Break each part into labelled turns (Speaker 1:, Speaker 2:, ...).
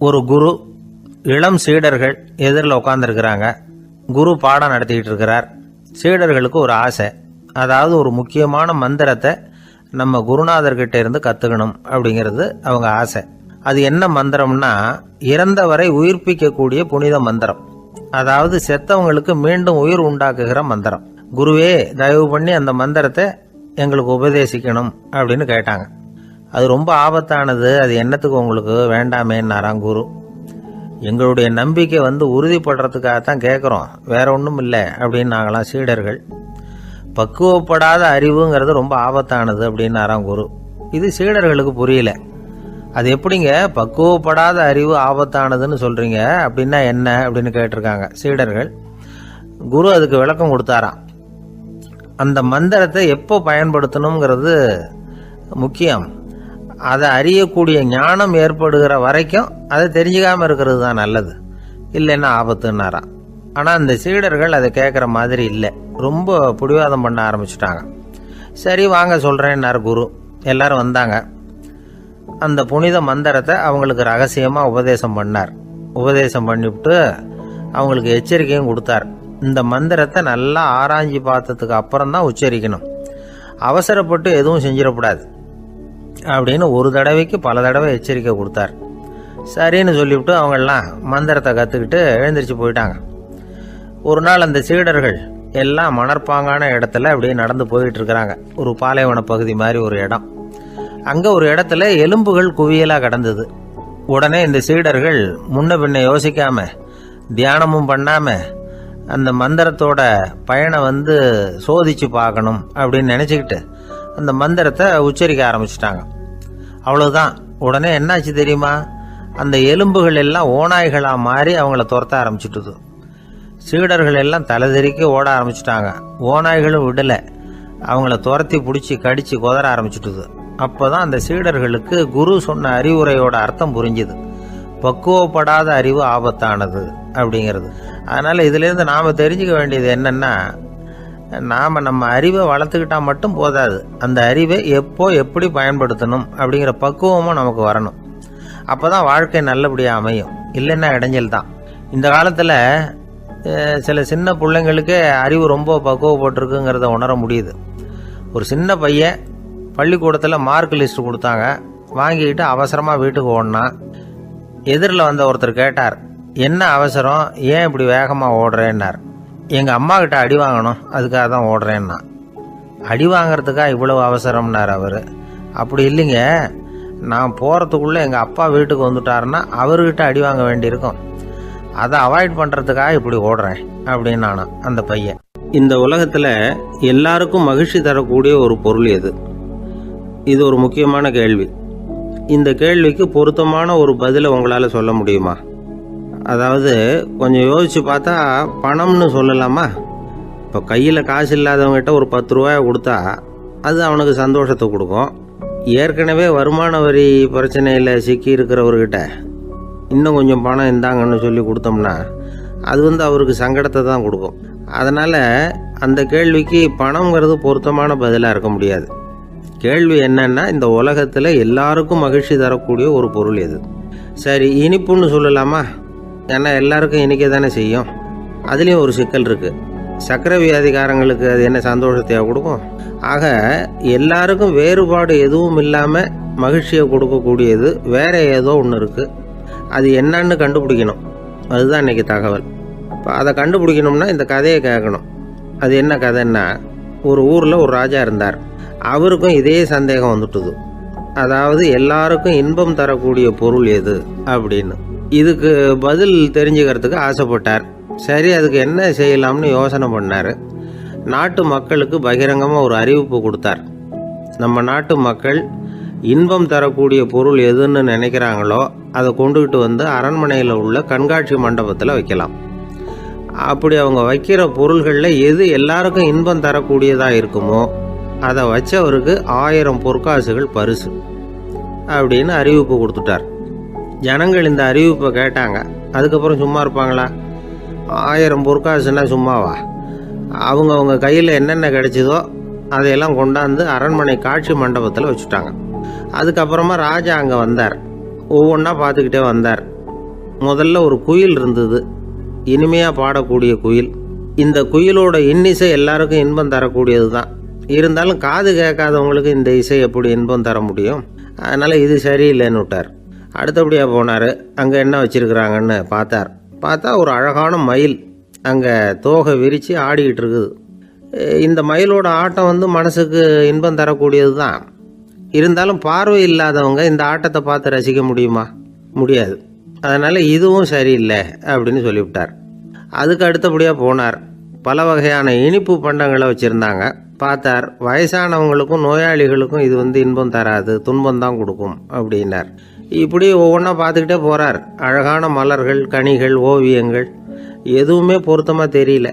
Speaker 1: ஒரு குரு, இளம் சீடர்கள் எதிரில் உட்காந்துருக்கிறாங்க. குரு பாடம் நடத்திக்கிட்டு இருக்கிறார். சீடர்களுக்கு ஒரு ஆசை, அதாவது ஒரு முக்கியமான மந்திரத்தை நம்ம குருநாதர்கிட்ட இருந்து கற்றுக்கணும் அப்படிங்கிறது அவங்க ஆசை. அது என்ன மந்திரம்னா, இறந்தவரை உயிர்ப்பிக்கக்கூடிய புனித மந்திரம், அதாவது செத்தவங்களுக்கு மீண்டும் உயிர் உண்டாக்குகிற மந்திரம். குருவே, தயவு பண்ணி அந்த மந்திரத்தை எங்களுக்கு உபதேசிக்கணும் அப்படின்னு கேட்டாங்க. அது ரொம்ப ஆபத்தானது, அது என்னத்துக்கு உங்களுக்கு வேண்டாமேன்னாராம் குரு. எங்களுடைய நம்பிக்கை உறுதிப்படுறதுக்காகத்தான் கேட்குறோம், வேற ஒன்றும் இல்லை அப்படின்னு நாங்களாம் சீடர்கள். பக்குவப்படாத அறிவுங்கிறது ரொம்ப ஆபத்தானது அப்படின்னாராம் குரு. இது சீடர்களுக்கு புரியல. அது எப்படிங்க பக்குவப்படாத அறிவு ஆபத்தானதுன்னு சொல்றீங்க, அப்படின்னா என்ன அப்படின்னு கேட்டிருக்காங்க சீடர்கள். குரு அதுக்கு விளக்கம் கொடுத்தாராம். அந்த மந்திரத்தை எப்போ பயன்படுத்தணுங்கிறது முக்கியம். அதை அறியக்கூடிய ஞானம் ஏற்படுகிற வரைக்கும் அதை தெரிஞ்சுக்காம இருக்கிறது தான் நல்லது, இல்லைன்னா ஆபத்துன்னாராம். ஆனால் அந்த சீடர்கள் அதை கேட்குற மாதிரி இல்லை, ரொம்ப பிடிவாதம் பண்ண ஆரம்பிச்சுட்டாங்க. சரி வாங்க சொல்கிறேன்னார் குரு. எல்லாரும் வந்தாங்க. அந்த புனித மந்திரத்தை அவங்களுக்கு ரகசியமாக உபதேசம் பண்ணார். உபதேசம் பண்ணிவிட்டு அவங்களுக்கு எச்சரிக்கையும் கொடுத்தார். இந்த மந்திரத்தை நல்லா ஆராய்ச்சி பார்த்ததுக்கு அப்புறம் தான் உச்சரிக்கணும், அவசரப்பட்டு எதுவும் செஞ்சிடக்கூடாது அப்படின்னு ஒரு தடவைக்கு பல தடவை எச்சரிக்கை கொடுத்தார். சரின்னு சொல்லிவிட்டு அவங்கெல்லாம் மந்திரத்தை கற்றுக்கிட்டு எழுந்திரிச்சு போயிட்டாங்க. ஒரு நாள் அந்த சீடர்கள் எல்லாம் மணற்பாங்கான இடத்துல அப்படியே நடந்து போயிட்டு இருக்கிறாங்க. ஒரு பாலைவன பகுதி மாதிரி ஒரு இடம். அங்கே ஒரு இடத்துல எலும்புகள் குவியலாக கிடந்தது. உடனே இந்த சீடர்கள் முன்ன பின்ன யோசிக்காம, தியானமும் பண்ணாம, அந்த மந்திரத்தோட பயனை சோதிச்சு பார்க்கணும் அப்படின்னு நினச்சிக்கிட்டு அந்த மந்திரத்தை உச்சரிக்க ஆரம்பிச்சிட்டாங்க. அவ்வளவுதான். உடனே என்னாச்சு தெரியுமா, அந்த எலும்புகள் எல்லாம் ஓநாய்களாக மாறி அவங்கள துரத்த ஆரம்பிச்சுட்டுது. சீடர்கள் எல்லாம் தலைதெறிக்க ஓட ஆரம்பிச்சிட்டாங்க. ஓநாய்களும் விடலை, அவங்கள துரத்தி பிடிச்சி கடிச்சு கொதற ஆரம்பிச்சுட்டுது. அப்போதான் அந்த சீடர்களுக்கு குரு சொன்ன அறிவுரையோட அர்த்தம் புரிஞ்சுது. பக்குவப்படாத அறிவு ஆபத்தானது அப்படிங்கிறது. அதனால இதிலிருந்து நாம் தெரிஞ்சுக்க வேண்டியது என்னன்னா, நாம் நம்ம அறிவை வளர்த்துக்கிட்டா மட்டும் போதாது, அந்த அறிவை எப்போ எப்படி பயன்படுத்தணும் அப்படிங்கிற பக்குவமும் நமக்கு வரணும். அப்போதான் வாழ்க்கை நல்லபடியாக அமையும், இல்லைன்னா இடைஞ்சல் தான். இந்த காலத்தில் சில சின்ன பிள்ளைங்களுக்கே அறிவு ரொம்ப பக்குவப்பட்டிருக்குங்கிறத உணர முடியுது. ஒரு சின்ன பையன் பள்ளிக்கூடத்தில் மார்க் லிஸ்ட் கொடுத்தாங்க, வாங்கிக்கிட்டு அவசரமாக வீட்டுக்கு ஓடினான். எதிரில் வந்த ஒருத்தர் கேட்டார், என்ன அவசரம், ஏன் இப்படி வேகமாக ஓடுறேன்னார். எங்கள் அம்மா கிட்ட அடி வாங்கணும், அதுக்காக தான் ஓடுறேன்னா. அடி வாங்கிறதுக்கா இவ்வளவு அவசரம்னார் அவர். அப்படி இல்லைங்க, நான் போகிறதுக்குள்ளே எங்கள் அப்பா வீட்டுக்கு வந்துட்டாருன்னா அவர்கிட்ட அடி வாங்க வேண்டியிருக்கும், அதை அவாய்ட் பண்ணுறதுக்காக இப்படி ஓடுறேன் அப்படின்னு நானா அந்த பையன். இந்த உலகத்தில் எல்லாருக்கும் மகிழ்ச்சி தரக்கூடிய ஒரு பொருள் எது? இது ஒரு முக்கியமான கேள்வி. இந்த கேள்விக்கு பொருத்தமான ஒரு பதிலை உங்களால் சொல்ல முடியுமா? அதாவது கொஞ்சம் யோசிச்சு பார்த்தா பணம்னு சொல்லலாமா? இப்போ கையில் காசு இல்லாதவங்ககிட்ட ஒரு 10 ரூபாயை கொடுத்தா அது அவனுக்கு சந்தோஷத்தை கொடுக்கும். ஏற்கனவே வருமான வரி பிரச்சனையில் சிக்கி இருக்கிறவர்கிட்ட இன்னும் கொஞ்சம் பணம் இந்தாங்கன்னு சொல்லி கொடுத்தோம்னா அது அவருக்கு சங்கடத்தை தான் கொடுக்கும். அதனால் அந்த கேள்விக்கு பணம்ங்கிறது பொருத்தமான பதிலாக இருக்க முடியாது. கேள்வி என்னன்னா, இந்த உலகத்தில் எல்லாருக்கும் மகிழ்ச்சி தரக்கூடிய ஒரு பொருள் எது? சரி, இனிப்புன்னு சொல்லலாமா? ஏன்னா எல்லாருக்கும் இனிக்க தானே செய்யும். அதுலேயும் ஒரு சிக்கல் இருக்குது. சர்க்கரை வியாதிக்காரங்களுக்கு அது என்ன சந்தோஷத்தையாக கொடுக்கும்? ஆக எல்லாருக்கும் வேறுபாடு எதுவும் இல்லாமல் மகிழ்ச்சியை கொடுக்கக்கூடியது வேற ஏதோ ஒன்று இருக்குது. அது என்னன்னு கண்டுபிடிக்கணும். அதுதான் இன்றைக்கி தகவல். இப்போ அதை கண்டுபிடிக்கணும்னா இந்த கதையை கேட்கணும். அது என்ன கதைன்னா, ஒரு ஊரில் ஒரு ராஜா இருந்தார். அவருக்கும் இதே சந்தேகம் வந்துட்டுது. அதாவது எல்லாருக்கும் இன்பம் தரக்கூடிய பொருள் எது அப்படின்னு. இதுக்கு பதில் தெரிஞ்சுக்கிறதுக்கு ஆசைப்பட்டார். சரி, அதுக்கு என்ன செய்யலாம்னு யோசனை பண்ணார். நாட்டு மக்களுக்கு பகிரங்கமாக ஒரு அறிவிப்பு கொடுத்தார். நம்ம நாட்டு மக்கள் இன்பம் தரக்கூடிய பொருள் எதுன்னு நினைக்கிறாங்களோ அதை கொண்டுகிட்டு அரண்மனையில் உள்ள கண்காட்சி மண்டபத்தில் வைக்கலாம். அப்படி அவங்க வைக்கிற பொருள்களில் எது எல்லாருக்கும் இன்பம் தரக்கூடியதாக இருக்குமோ அதை வச்சவருக்கு 1000 பொற்காசுகள் பரிசு அப்படின்னு அறிவிப்பு கொடுத்துட்டார். ஜனங்கள் இந்த அறிவிப்பை கேட்டாங்க. அதுக்கப்புறம் சும்மா இருப்பாங்களா? 1000 பொற்காசுன்னா சும்மாவா? அவங்க கையில் என்னென்ன கிடைச்சதோ அதையெல்லாம் கொண்டாந்து அரண்மனை காட்சி மண்டபத்தில் வச்சுட்டாங்க. அதுக்கப்புறமா ராஜா அங்கே வந்தார். ஒவ்வொன்றா பார்த்துக்கிட்டே வந்தார். முதல்ல ஒரு குயில் இருந்தது, இனிமையாக பாடக்கூடிய குயில். இந்த குயிலோட இன்னிசை எல்லாருக்கும் இன்பம் தரக்கூடியது தான். இருந்தாலும் காது கேட்காதவங்களுக்கு இந்த இசை எப்படி இன்பம் தர முடியும்? அதனால் இது சரியில்லைன்னு விட்டார். அடுத்தபடியாக போனார். அங்கே என்ன வச்சுருக்குறாங்கன்னு பார்த்தா ஒரு அழகான மயில் அங்கே தோகை விரித்து ஆடிக்கிட்டு இருக்குது. இந்த மயிலோட ஆட்டம் மனசுக்கு இன்பம் தரக்கூடியது தான். இருந்தாலும் பார்வை இல்லாதவங்க இந்த ஆட்டத்தை பார்த்து ரசிக்க முடியுமா? முடியாது. அதனால் இதுவும் சரியில்லை அப்படின்னு சொல்லிவிட்டார். அதுக்கு அடுத்தபடியாக போனார். பல வகையான இனிப்பு பண்டங்களை வச்சுருந்தாங்க. பார்த்தார், வயசானவங்களுக்கும் நோயாளிகளுக்கும் இது இன்பம் தராது, துன்பம் தான் கொடுக்கும் அப்படின்னார். இப்படி ஒவ்வொன்றா பார்த்துக்கிட்டே போகிறார். அழகான மலர்கள், கனிகள், ஓவியங்கள் எதுவுமே பொருத்தமாக தெரியல.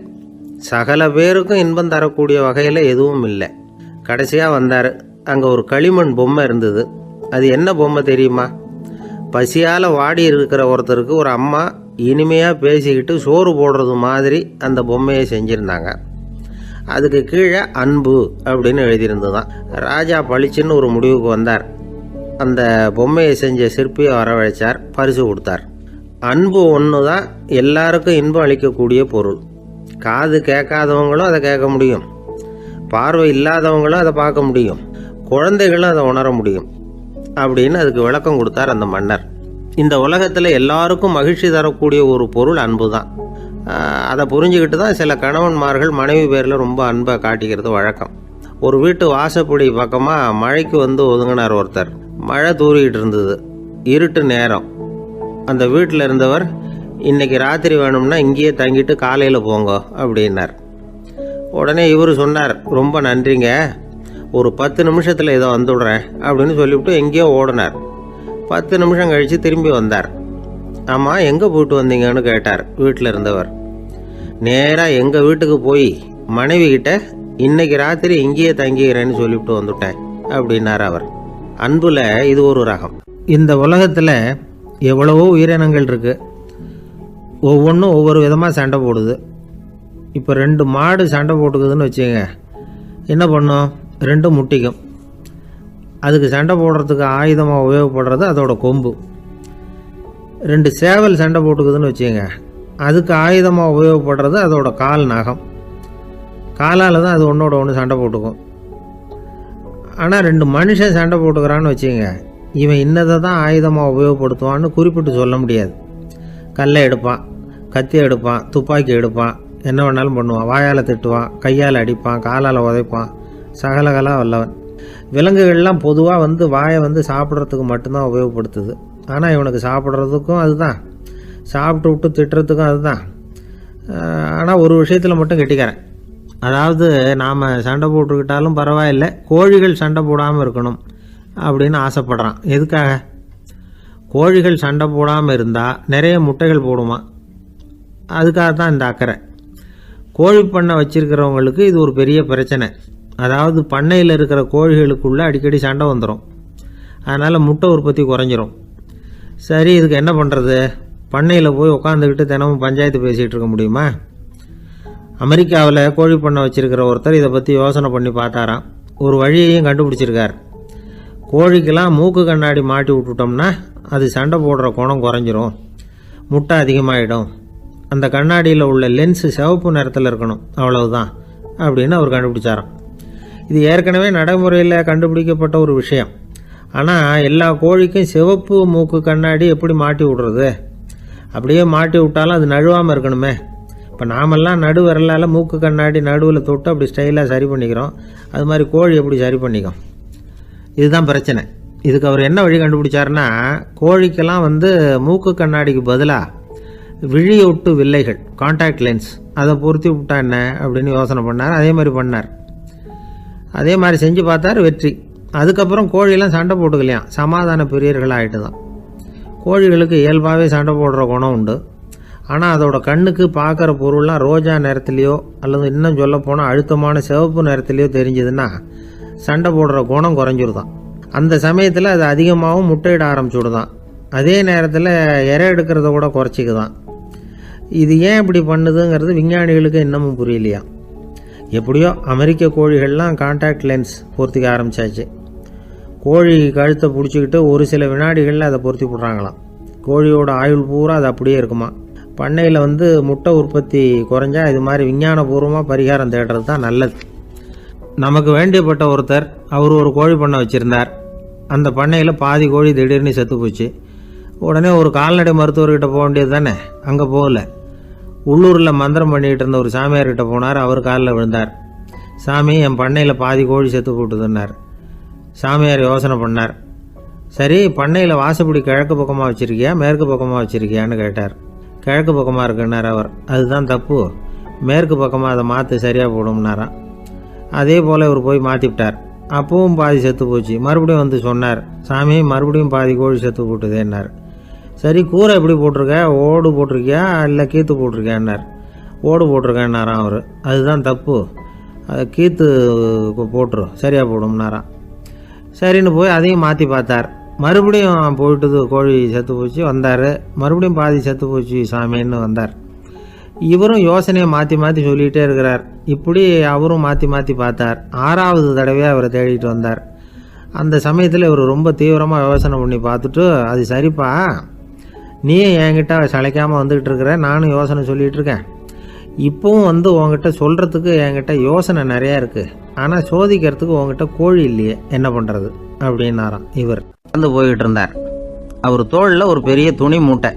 Speaker 1: சகல பேருக்கும் இன்பம் தரக்கூடிய வகையில் எதுவும் இல்லை. கடைசியாக வந்தார். அங்கே ஒரு களிமண் பொம்மை இருந்தது. அது என்ன பொம்மை தெரியுமா? பசியால் வாடி இருக்கிற ஒருத்தருக்கு ஒரு அம்மா இனிமையாக பேசிக்கிட்டு சோறு போடுறது மாதிரி அந்த பொம்மையை செஞ்சுருந்தாங்க. அதுக்கு கீழே அன்பு அப்படின்னு எழுதியிருந்ததுதான். ராஜா பளிச்சுன்னு ஒரு முடிவுக்கு வந்தார். அந்த பொம்மையை செஞ்ச சிற்பியை வரவழைச்சார், பரிசு கொடுத்தார். அன்பு ஒன்று தான் எல்லாருக்கும் இன்பம் அளிக்கக்கூடிய பொருள். காது கேட்காதவங்களும் அதை கேட்க முடியும், பார்வை இல்லாதவங்களும் அதை பார்க்க முடியும், குழந்தைகளும் அதை உணர முடியும் அப்படின்னு அதுக்கு விளக்கம் கொடுத்தார் அந்த மன்னர். இந்த உலகத்தில் எல்லாருக்கும் மகிழ்ச்சி தரக்கூடிய ஒரு பொருள் அன்பு தான். அதை புரிஞ்சுக்கிட்டு தான் சில கணவன்மார்கள் மனைவி பேரில் ரொம்ப அன்பை காட்டிக்கிறது வழக்கம். ஒரு வீட்டு வாசப்படி பக்கமாக மழைக்கு ஒதுங்கினார் ஒருத்தர். மழை தூரிக்கிட்டு இருந்தது, இருட்டு நேரம். அந்த வீட்டில் இருந்தவர், இன்னைக்கு ராத்திரி வேணும்னா இங்கேயே தங்கிட்டு காலையில் போங்க அப்படின்னார். உடனே இவர் சொன்னார், ரொம்ப நன்றிங்க, ஒரு 10 நிமிஷத்தில் ஏதோ வந்துவிடுறேன் அப்படின்னு சொல்லிவிட்டு எங்கேயோ ஓடினார். 10 நிமிஷம் கழித்து திரும்பி வந்தார். ஆமாம், எங்கே போயிட்டு வந்தீங்கன்னு கேட்டார் வீட்டில் இருந்தவர். நேராக எங்கள் வீட்டுக்கு போய் மனைவி கிட்ட இன்னைக்கு ராத்திரி இங்கேயே தங்கிக்கிறேன்னு சொல்லிவிட்டு வந்துவிட்டேன் அப்படின்னார் அவர். அன்புல இது ஒரு ரகம். இந்த உலகத்தில் எவ்வளவோ உயிரினங்கள் இருக்குது. ஒவ்வொன்றும் ஒவ்வொரு விதமாக சண்டை போடுது. இப்போ 2 மாடு சண்டை போட்டுக்குதுன்னு வச்சுங்க, என்ன பண்ணும்? 2 முட்டிக்கும். அதுக்கு சண்டை போடுறதுக்கு ஆயுதமாக உபயோகப்படுறது அதோட கொம்பு. 2 சேவல் சண்டை போட்டுக்குதுன்னு வச்சுங்க, அதுக்கு ஆயுதமாக உபயோகப்படுறது அதோட கால் நகம். காலால் தான் அது ஒன்றோட ஒன்று சண்டை போட்டுக்கும். ஆனால் 2 மனுஷன் சண்டை போட்டுக்கிறான்னு வச்சுங்க, இவன் இன்னதை தான் ஆயுதமாக உபயோகப்படுத்துவான்னு குறிப்பிட்டு சொல்ல முடியாது. கல்லை எடுப்பான், கத்தி எடுப்பான், துப்பாக்கி எடுப்பான், என்ன வேணாலும் பண்ணுவான். வாயால் திட்டுவான், கையால் அடிப்பான், காலால் உதைப்பான், சகலகலா வல்லவன். விலங்குகள்லாம் பொதுவாக வாயை சாப்பிட்றதுக்கு மட்டும்தான் உபயோகப்படுத்துது. ஆனால் இவனுக்கு சாப்பிட்றதுக்கும் அதுதான், சாப்பிட்டு விட்டு திட்டுறதுக்கும் அதுதான். ஆனால் ஒரு விஷயத்தில் மட்டும் கெட்டிக்கிறேன். அதாவது நாம் சண்டை போட்டுக்கிட்டாலும் பரவாயில்லை, கோழிகள் சண்டை போடாமல் இருக்கணும் அப்படின்னு ஆசைப்படுறான். எதுக்காக? கோழிகள் சண்டை போடாமல் இருந்தால் நிறைய முட்டைகள் போடுமா, அதுக்காக தான் இந்த அக்கறை. கோழி பண்ணை வச்சுருக்கிறவங்களுக்கு இது ஒரு பெரிய பிரச்சனை. அதாவது பண்ணையில் இருக்கிற கோழிகளுக்குள்ளே அடிக்கடி சண்டை வந்துடும். அதனால் முட்டை உற்பத்தி குறைஞ்சிரும். சரி, இதுக்கு என்ன பண்ணுறது? பண்ணையில் போய் உட்காந்துக்கிட்டு தினமும் பஞ்சாயத்து பேசிகிட்டு இருக்க முடியுமா? அமெரிக்காவில் கோழி பண்ணை வச்சுருக்கிற ஒருத்தர் இதை பற்றி யோசனை பண்ணி பார்த்தாராம். ஒரு வழியையும் கண்டுபிடிச்சிருக்கார். கோழிக்கெல்லாம் மூக்கு கண்ணாடி மாட்டி விட்டுட்டோம்னா அது சண்டை போடுற குணம் குறைஞ்சிரும், முட்டை அதிகமாகிடும். அந்த கண்ணாடியில் உள்ள லென்ஸு சிவப்பு நிறத்தில் இருக்கணும், அவ்வளவுதான் அப்படின்னு அவர் கண்டுபிடிச்சாராம். இது ஏற்கனவே நடைமுறையில் கண்டுபிடிக்கப்பட்ட ஒரு விஷயம். ஆனால் எல்லா கோழிக்கும் சிவப்பு மூக்கு கண்ணாடி எப்படி மாட்டி விடுறது? அப்படியே மாட்டி விட்டாலும் அது நழுவாமல் இருக்கணுமே. இப்போ நாமெல்லாம் நடு விரலால் மூக்கு கண்ணாடி நடுவில் தொட்டு அப்படி ஸ்டைலாக சரி பண்ணிக்கிறோம். அது மாதிரி கோழி எப்படி சரி பண்ணிக்கும்? இதுதான் பிரச்சனை. இதுக்கு அவர் என்ன வழி கண்டுபிடிச்சாருன்னா, கோழிக்கெல்லாம் மூக்கு கண்ணாடிக்கு பதிலாக விழியொட்டு வில்லைகள், கான்டாக்ட் லென்ஸ், அதை பொருத்தி விட்டா என்ன அப்படின்னு யோசனை பண்ணார். அதே மாதிரி பண்ணார். அதே மாதிரி செஞ்சு பார்த்தார், வெற்றி. அதுக்கப்புறம் கோழியெல்லாம் சண்டை போட்டுக்கலையாம், சமாதான பிரியர்கள் ஆகிட்டு தான். கோழிகளுக்கு இயல்பாகவே சண்டை போடுற குணம் உண்டு. ஆனால் அதோட கண்ணுக்கு பார்க்குற பொருள்லாம் ரோஜா நிறத்துலையோ அல்லது இன்னும் சொல்ல போனால் அழுத்தமான சிவப்பு நிறத்துலையோ தெரிஞ்சதுன்னா சண்டை போடுற குணம் குறைஞ்சிருதான். அந்த சமயத்தில் அது அதிகமாகவும் முட்டையிட ஆரம்பிச்சுடுதான். அதே நேரத்தில் இறை எடுக்கிறத கூட குறைச்சிக்குதான். இது ஏன் இப்படி பண்ணுதுங்கிறது விஞ்ஞானிகளுக்கு இன்னமும் புரியலையா. எப்படியோ அமெரிக்க கோழிகள்லாம் கான்டாக்ட் லென்ஸ் பொருத்திக்க ஆரம்பித்தாச்சு. கோழி கழுத்தை பிடிச்சிக்கிட்டு ஒரு சில வினாடிகளில் அதை பொருத்தி விட்றாங்களாம். கோழியோட ஆயுள் பூரா அது அப்படியே இருக்குமா. பண்ணையில் முட்டை உற்பத்தி குறைஞ்சா இது மாதிரி விஞ்ஞானபூர்வமாக பரிகாரம் தேடுறது தான் நல்லது. நமக்கு வேண்டியப்பட்ட ஒருத்தர் அவர் ஒரு கோழி பண்ணை வச்சுருந்தார். அந்த பண்ணையில் பாதி கோழி திடீர்னு செத்து போச்சு. உடனே ஒரு கால்நடை மருத்துவர்கிட்ட போக வேண்டியது தானே. அங்கே போகல. உள்ளூரில் மந்திரம் பண்ணிகிட்டு இருந்த ஒரு சாமியார்கிட்ட போனார். அவர் காலில் விழுந்தார். சாமி, என் பண்ணையில் பாதி கோழி செத்து போட்டுதுன்னார். சாமியார் யோசனை பண்ணார். சரி, பண்ணையில் வாசப்படி கிழக்கு பக்கமாக வச்சுருக்கியா மேற்கு பக்கமாக வச்சுருக்கியான்னு கேட்டார். கிழக்கு பக்கமாக இருக்குன்னார் அவர். அதுதான் தப்பு, மேற்கு பக்கமாக அதை மாற்று சரியாக போடும்னாராம். அதே போல் இவர் போய் மாற்றிவிட்டார். அப்பவும் பாதி செத்து போச்சு. மறுபடியும் சொன்னார், சாமி மறுபடியும் பாதி கோழி செத்து போட்டுதேன்னார். சரி, கூரை எப்படி போட்டிருக்க, ஓடு போட்டிருக்கியா இல்லை கீத்து போட்டிருக்கியான்னார். ஓடு போட்டிருக்கேன்னாராம் அவர். அதுதான் தப்பு, அதை கீத்து போட்டுரு சரியாக போடும்னாராம். சரின்னு போய் அதையும் மாற்றி பார்த்தார். மறுபடியும் போயிட்டுது, கோழி செத்து போச்சு. வந்தார். மறுபடியும் பாதி செத்து போச்சு சாமின்னு வந்தார். இவரும் யோசனையை மாற்றி மாற்றி சொல்லிகிட்டே இருக்கிறார். இப்படி அவரும் மாற்றி மாற்றி பார்த்தார். 6வது தடவையாக அவரை தேடிட்டு வந்தார். அந்த சமயத்தில் இவர் ரொம்ப தீவிரமாக யோசனை பண்ணி பார்த்துட்டு, அது சரிப்பா, நீயே என்கிட்ட சளைக்காமல் வந்துக்கிட்டு இருக்கிற, நானும் யோசனை சொல்லிகிட்டு இருக்கேன். இப்போவும் உங்ககிட்ட சொல்கிறதுக்கு என்கிட்ட யோசனை நிறையா இருக்குது. ஆனால் சோதிக்கிறதுக்கு உங்ககிட்ட கோழி இல்லையே, என்ன பண்ணுறது அப்படின்னாராம். இவர் போய்கிட்டு இருந்தார். அவர் தோளில் ஒரு பெரிய துணி மூட்டை,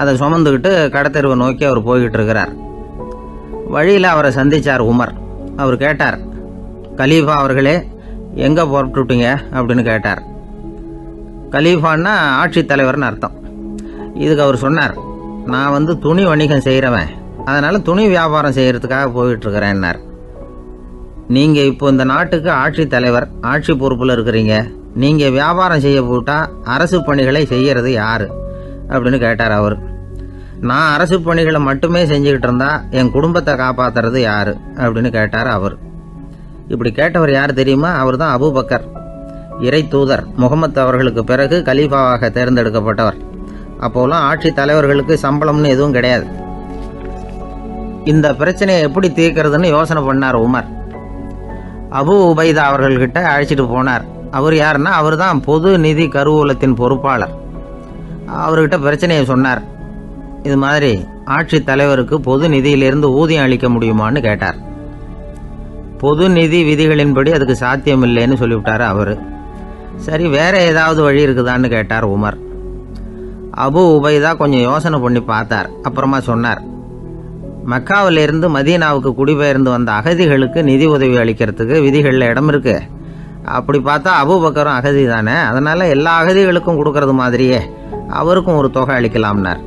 Speaker 1: அதை சுமந்துக்கிட்டு கடத்தெருவை நோக்கி அவர் போய்கிட்டு இருக்கிறார். வழியில் அவரை சந்தித்தார் உமர். அவர் கேட்டார், கலீஃபா அவர்களே, எங்கே புறப்பட்டுட்டீங்க அப்படின்னு கேட்டார். கலீஃபான்னா ஆட்சித்தலைவர்னு அர்த்தம். இதுக்கு அவர் சொன்னார், நான் துணி வணிகம் செய்கிறவன், அதனால் துணி வியாபாரம் செய்கிறதுக்காக போயிட்டுருக்கிறேன்னார். நீங்கள் இப்போ இந்த நாட்டுக்கு ஆட்சித்தலைவர், ஆட்சி பொறுப்பில் இருக்கிறீங்க. நீங்கள் வியாபாரம் செய்ய போட்டால் அரசு பணிகளை செய்கிறது யார் அப்படின்னு கேட்டார் அவர். நான் அரசு பணிகளை மட்டுமே செஞ்சுக்கிட்டு இருந்தா என் குடும்பத்தை காப்பாற்றுறது யார் அப்படின்னு கேட்டார் அவர். இப்படி கேட்டவர் யார் தெரியுமா? அவர் தான் அபூபக்கர், இறை தூதர் முகமது அவர்களுக்கு பிறகு கலீஃபாவாக தேர்ந்தெடுக்கப்பட்டவர். அப்போலாம் ஆட்சி தலைவர்களுக்கு சம்பளம்னு எதுவும் கிடையாது. இந்த பிரச்சனையை எப்படி தீர்க்கிறதுன்னு யோசனை பண்ணார் உமர். அபு உபைதா அவர்கள்கிட்ட அழைச்சிட்டு போனார். அவர் யாருன்னா, அவர் தான் பொது நிதி கருவூலத்தின் பொறுப்பாளர். அவர்கிட்ட பிரச்சனையை சொன்னார். இது மாதிரி ஆட்சி தலைவருக்கு பொது நிதியிலிருந்து ஊதியம் அளிக்க முடியுமான்னு கேட்டார். பொது நிதி விதிகளின்படி அதுக்கு சாத்தியம் இல்லைன்னு சொல்லிவிட்டார் அவர். சரி, வேற ஏதாவது வழி இருக்குதான்னு கேட்டார் உமர். அபு உபைதா கொஞ்சம் யோசனை பண்ணி பார்த்தார். அப்புறமா சொன்னார், மக்காவிலிருந்து மதீனாவுக்கு குடிபெயர்ந்து வந்த அகதிகளுக்கு நிதி உதவி அளிக்கிறதுக்கு விதிகளில் இடம் இருக்கு. அப்படி பார்த்தா அபூபக்கரும் அகதி தானே, அதனால எல்லா அகதிகளுக்கும் கொடுக்கறது மாதிரியே அவருக்கும் ஒரு தொகை அளிக்கலாம்னார்.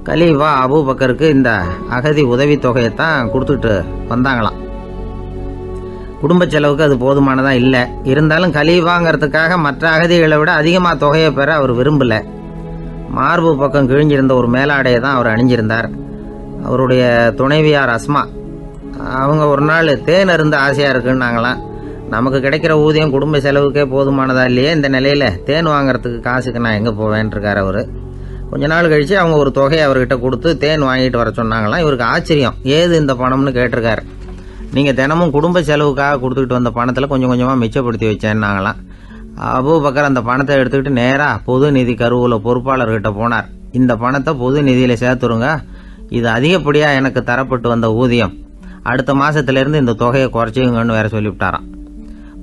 Speaker 1: கலீஃபா அபூபக்கருக்கு இந்த அகதி உதவி தொகையைத்தான் கொடுத்துட்டு வந்தாங்களாம். குடும்ப செலவுக்கு அது போதுமானதா இல்லை. இருந்தாலும் கலீஃபாங்கிறதுக்காக மற்ற அகதிகளை விட அதிகமாக தொகையை பெற அவர் விரும்பலை. மார்பு பக்கம் கிழிஞ்சிருந்த ஒரு மேலாடையை தான் அவர் அணிஞ்சிருந்தார். அவருடைய துணைவியார் அஸ்மா, அவங்க ஒரு நாள் தேன் அருந்த ஆசையாக இருக்குன்னாங்களாம். நமக்கு கிடைக்கிற ஊதியம் குடும்ப செலவுக்கே போதுமானதா இல்லையே, இந்த நிலையில் தேன் வாங்கிறதுக்கு காசுக்கு நான் எங்கே போவேன்ருக்கார் அவர். கொஞ்ச நாள் கழித்து அவங்க ஒரு தொகையை அவர்கிட்ட கொடுத்து தேன் வாங்கிட்டு வர சொன்னாங்களாம். இவருக்கு ஆச்சரியம், ஏது இந்த பணம்னு கேட்டிருக்காரு. நீங்கள் தினமும் குடும்ப செலவுக்காக கொடுத்துக்கிட்டு வந்த பணத்தில் கொஞ்சம் கொஞ்சமாக மிச்சப்படுத்தி வச்சேன்னாங்களாம். அபூபக்கர் அந்த பணத்தை எடுத்துக்கிட்டு நேராக பொது நிதி கருவூல பொறுப்பாளர்கிட்ட போனார். இந்த பணத்தை பொது நிதியில் சேர்த்துருங்க, இது அதிகப்படியாக எனக்கு தரப்பட்டு வந்த ஊதியம், அடுத்த மாதத்துலேருந்து இந்த தொகையை குறைச்சிங்கன்னு வேற சொல்லிவிட்டாராம்.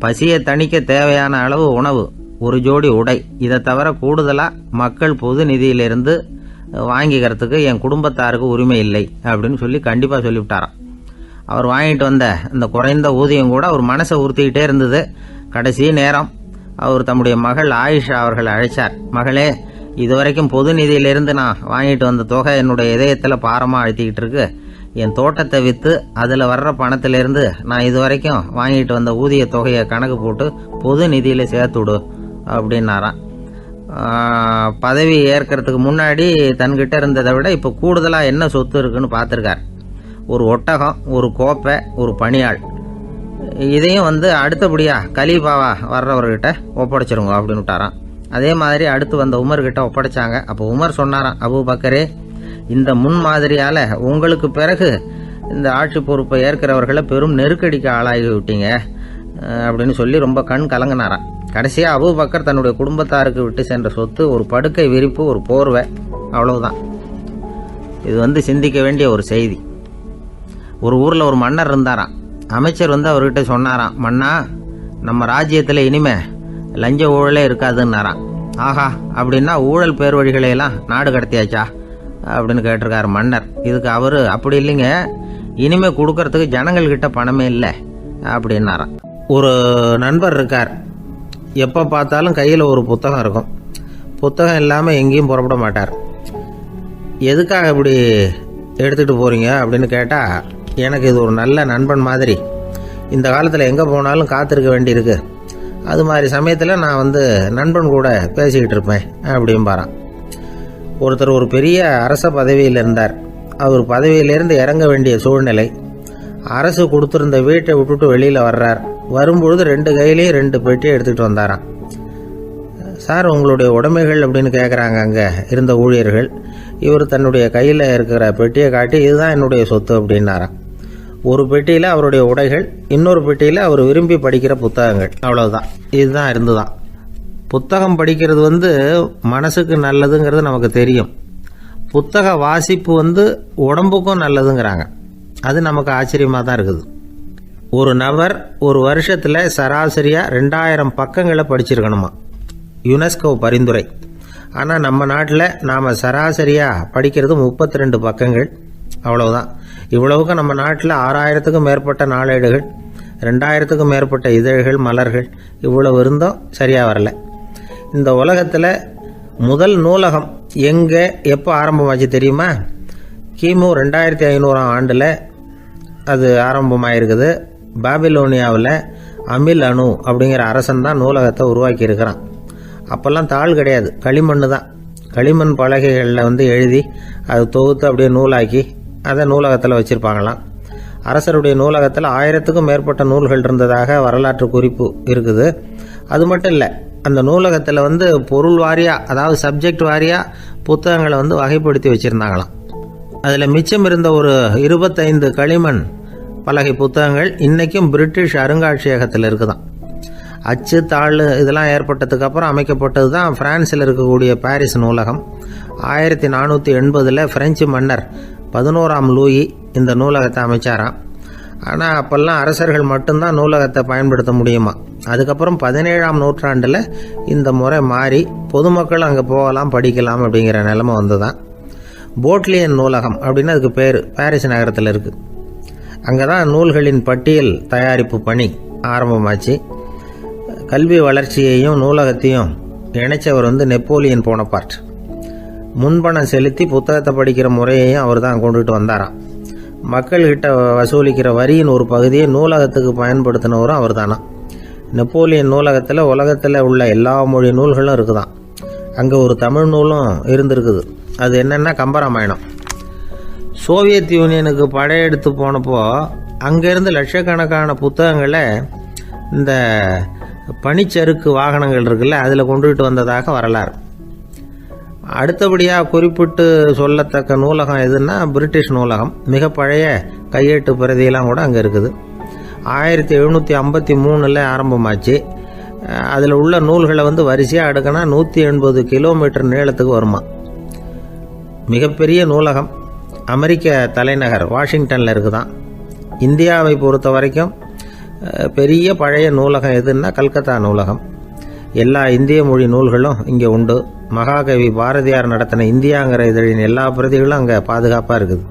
Speaker 1: பசியை தணிக்க தேவையான அளவு உணவு, ஒரு ஜோடி உடை, இதை தவிர கூடுதலாக மக்கள் பொது நிதியிலிருந்து வாங்கிக்கிறதுக்கு என் குடும்பத்தாருக்கு உரிமை இல்லை அப்படின்னு சொல்லி கண்டிப்பாக சொல்லிவிட்டாராம். அவர் வாங்கிட்டு வந்த இந்த குறைந்த ஊதியம் கூட அவர் மனசை உறுத்திக்கிட்டே இருந்தது. கடைசி நேரம் அவர் தம்முடைய மகள் ஆயிஷா அவர்களை அழைச்சார். மகளே, இதுவரைக்கும் பொது நிதியிலிருந்து நான் வாங்கிட்டு வந்த தொகை என்னுடைய இதயத்தில் பாரமாக அழுத்திக்கிட்டு இருக்கு. என் தோட்டத்தை விற்று அதில் வர்ற பணத்திலிருந்து நான் இதுவரைக்கும் வாங்கிட்டு வந்த ஊதிய தொகையை கணக்கு போட்டு பொது நிதியில் சேர்த்துடு அப்படின்னாராம். பதவி ஏற்கிறதுக்கு முன்னாடி தன்கிட்ட இருந்ததை விட இப்போ கூடுதலாக என்ன சொத்து இருக்குன்னு பார்த்துருக்கார். ஒரு ஒட்டகம், ஒரு கோப்பை, ஒரு பணியாள். இதையும் அடுத்தபடியாக கலீஃபாவா வர்றவர்கிட்ட ஒப்படைச்சிருங்க அப்படின்னு விட்டாராம். அதே மாதிரி அடுத்து வந்த உமர்கிட்ட ஒப்படைச்சாங்க. அப்போ உமர் சொன்னாராம், அபூபக்கரே, இந்த முன்மாதிரியால் உங்களுக்கு பிறகு இந்த ஆட்சி பொறுப்பை ஏற்கிறவர்களை பெரும் நெருக்கடிக்கு ஆளாகி விட்டீங்க அப்படின்னு சொல்லி ரொம்ப கண் கலங்கினாராம். கடைசியாக அபூபக்கர் தன்னுடைய குடும்பத்தாருக்கு விட்டு சென்ற சொத்து ஒரு படுக்கை விரிப்பு, ஒரு போர்வை, அவ்வளவுதான். இது சிந்திக்க வேண்டிய ஒரு செய்தி. ஒரு ஊரில் ஒரு மன்னர் இருந்தாராம். அமைச்சர் அவர்கிட்ட சொன்னாராம், மன்னா, நம்ம ராஜ்யத்தில் இனிமே லஞ்ச ஊழலே இருக்காதுன்னாராம். ஆஹா, அப்படின்னா ஊழல் பேர் வழிகளையெல்லாம் நாடு கடத்தியாச்சா அப்படின்னு கேட்டிருக்காரு மன்னர். இதுக்கு அவர், அப்படி இல்லைங்க, இனிமே கொடுக்கறதுக்கு ஜனங்கள்கிட்ட பணமே இல்லை அப்படின்னாராம். ஒரு நண்பர் இருக்கார். எப்போ பார்த்தாலும் கையில் ஒரு புத்தகம் இருக்கும். புத்தகம் இல்லாமல் எங்கேயும் புறப்பட மாட்டார். எதுக்காக இப்படி எடுத்துகிட்டு போகிறீங்க அப்படின்னு கேட்டால், எனக்கு இது ஒரு நல்ல நண்பன் மாதிரி, இந்த காலத்தில் எங்கே போனாலும் காத்திருக்க வேண்டியிருக்கு, அது மாதிரி சமயத்தில் நான் நண்பன் கூட பேசிக்கிட்டு இருப்பேன் அப்படிம்பாரான். ஒருத்தர் ஒரு பெரிய அரச பதவியில் இருந்தார். அவர் பதவியிலேருந்து இறங்க வேண்டிய சூழ்நிலை. அரசு கொடுத்துருந்த வீட்டை விட்டுட்டு வெளியில் வர்றார். வரும்பொழுது 2 கையிலையும் 2 பெட்டியை எடுத்துகிட்டு வந்தாராம். சார், உங்களுடைய உடைமைகள் அப்படின்னு கேட்குறாங்க அங்கே இருந்த ஊழியர்கள். இவர் தன்னுடைய கையில் இருக்கிற பெட்டியை காட்டி, இதுதான் என்னுடைய சொத்து அப்படின்னாராம். ஒரு பெட்டியில் அவருடைய உடைகள், இன்னொரு பெட்டியில் அவர் விரும்பி படிக்கிற புத்தகங்கள், அவ்வளவுதான். இதுதான் இருந்துதான். புத்தகம் படிக்கிறது மனசுக்கு நல்லதுங்கிறது நமக்கு தெரியும். புத்தக வாசிப்பு உடம்புக்கும் நல்லதுங்கிறாங்க. அது நமக்கு ஆச்சரியமாக தான் இருக்குது. ஒரு நபர் ஒரு வருஷத்தில் சராசரியாக 2000 பக்கங்களை படிச்சிருக்கணுமா, யுனெஸ்கோ பரிந்துரை. ஆனால் நம்ம நாட்டில் நாம் சராசரியாக படிக்கிறது 32 பக்கங்கள், அவ்வளவுதான். இவ்வளவுக்கு நம்ம நாட்டில் 6000த்துக்கும் மேற்பட்ட நாளேடுகள், 2000த்துக்கும் மேற்பட்ட இதழ்கள், மலர்கள், இவ்வளவு இருந்தும் சரியாக வரல. இந்த உலகத்தில் முதல் நூலகம் எங்கே எப்போ ஆரம்பமாச்சு தெரியுமா? கிமு 2500ஆம் ஆண்டில் அது ஆரம்பமாயிருக்குது. பாபிலோனியாவில் அமில் அணு அப்படிங்கிற அரசன் தான் நூலகத்தை உருவாக்கி இருக்கிறான். அப்போல்லாம் தாள் கிடையாது, களிமண் தான். களிமண் பலகைகளில் எழுதி அது தொகுத்து அப்படியே நூலாக்கி அதை நூலகத்தில் வச்சுருப்பாங்களாம். அரசருடைய நூலகத்தில் 1000த்துக்கும் மேற்பட்ட நூல்கள் இருந்ததாக வரலாற்று குறிப்பு இருக்குது. அது மட்டும் இல்லை, அந்த நூலகத்தில் பொருள் வாரியாக, அதாவது சப்ஜெக்ட் வாரியாக புத்தகங்களை வகைப்படுத்தி வச்சுருந்தாங்களாம். அதில் மிச்சம் இருந்த ஒரு 25 களிமண் பலகை புத்தகங்கள் இன்றைக்கும் பிரிட்டிஷ் அருங்காட்சியகத்தில் இருக்குதான். அச்சு, தாள் இதெல்லாம் ஏற்பட்டதுக்கு அப்புறம் அமைக்கப்பட்டது தான் பிரான்சில் இருக்கக்கூடிய பாரிஸ் நூலகம். 1480 பிரெஞ்சு மன்னர் 11ஆம் லூயி இந்த நூலகத்தை அமைச்சாராம். ஆனால் அப்போல்லாம் அரசர்கள் மட்டும்தான் நூலகத்தை பயன்படுத்த முடியுமா. அதுக்கப்புறம் 17ஆம் நூற்றாண்டில் இந்த முறை மாறி பொதுமக்கள் அங்கே போகலாம், படிக்கலாம் அப்படிங்கிற நிலைமை வந்துதான். போட்லியன் நூலகம் அப்படின்னு அதுக்கு பேர், பாரிஸ் நகரத்தில் இருக்குது. அங்கே தான் நூல்களின் பட்டியல் தயாரிப்பு பணி ஆரம்பமாச்சு. கல்வி வளர்ச்சியையும் நூலகத்தையும் இணைச்சவர் நெப்போலியன் போனபார்ட். முன்பணம் செலுத்தி புத்தகத்தை படிக்கிற முறையையும் அவர் தான் கொண்டுட்டு வந்தாராம். மக்கள்கிட்ட வசூலிக்கிற வரியின் ஒரு பகுதியை நூலகத்துக்கு பயன்படுத்தினவரும் அவர் தானா. நெப்போலியன் நூலகத்தில் உலகத்தில் உள்ள எல்லா மொழி நூல்களும் இருக்குதான். அங்கே ஒரு தமிழ் நூலும் இருந்திருக்குது. அது என்னென்னா கம்பராமாயணம். சோவியத் யூனியனுக்கு படையெடுத்து போனப்போ அங்கேருந்து லட்சக்கணக்கான புத்தகங்களை இந்த பனிச்சறுக்கு வாகனங்கள் இருக்குல்ல, அதில் கொண்டுகிட்டு வந்ததாக வரலாறு. அடுத்தபடியாக குறிப்பிட்டு சொல்லத்தக்க நூலகம் எதுன்னா பிரிட்டிஷ் நூலகம். மிக பழைய கையெட்டு பிரதியெல்லாம் கூட அங்கே இருக்குது. 1753 ஆரம்பமாச்சு. அதில் உள்ள நூல்களை வரிசையாக அடுக்கினா 180 கிலோமீட்டர் நீளத்துக்கு வருமா. மிகப்பெரிய நூலகம் அமெரிக்க தலைநகர் வாஷிங்டனில் இருக்குதான். இந்தியாவை பொறுத்த வரைக்கும் பெரிய பழைய நூலகம் எதுன்னா கல்கத்தா நூலகம். எல்லா இந்திய மொழி நூல்களும் இங்கே உண்டு. மகாகவி பாரதியார் நடத்தின இந்தியாங்கிற இதழின் எல்லா பிரதிகளும் அங்கே பாதுகாப்பாக இருக்குது.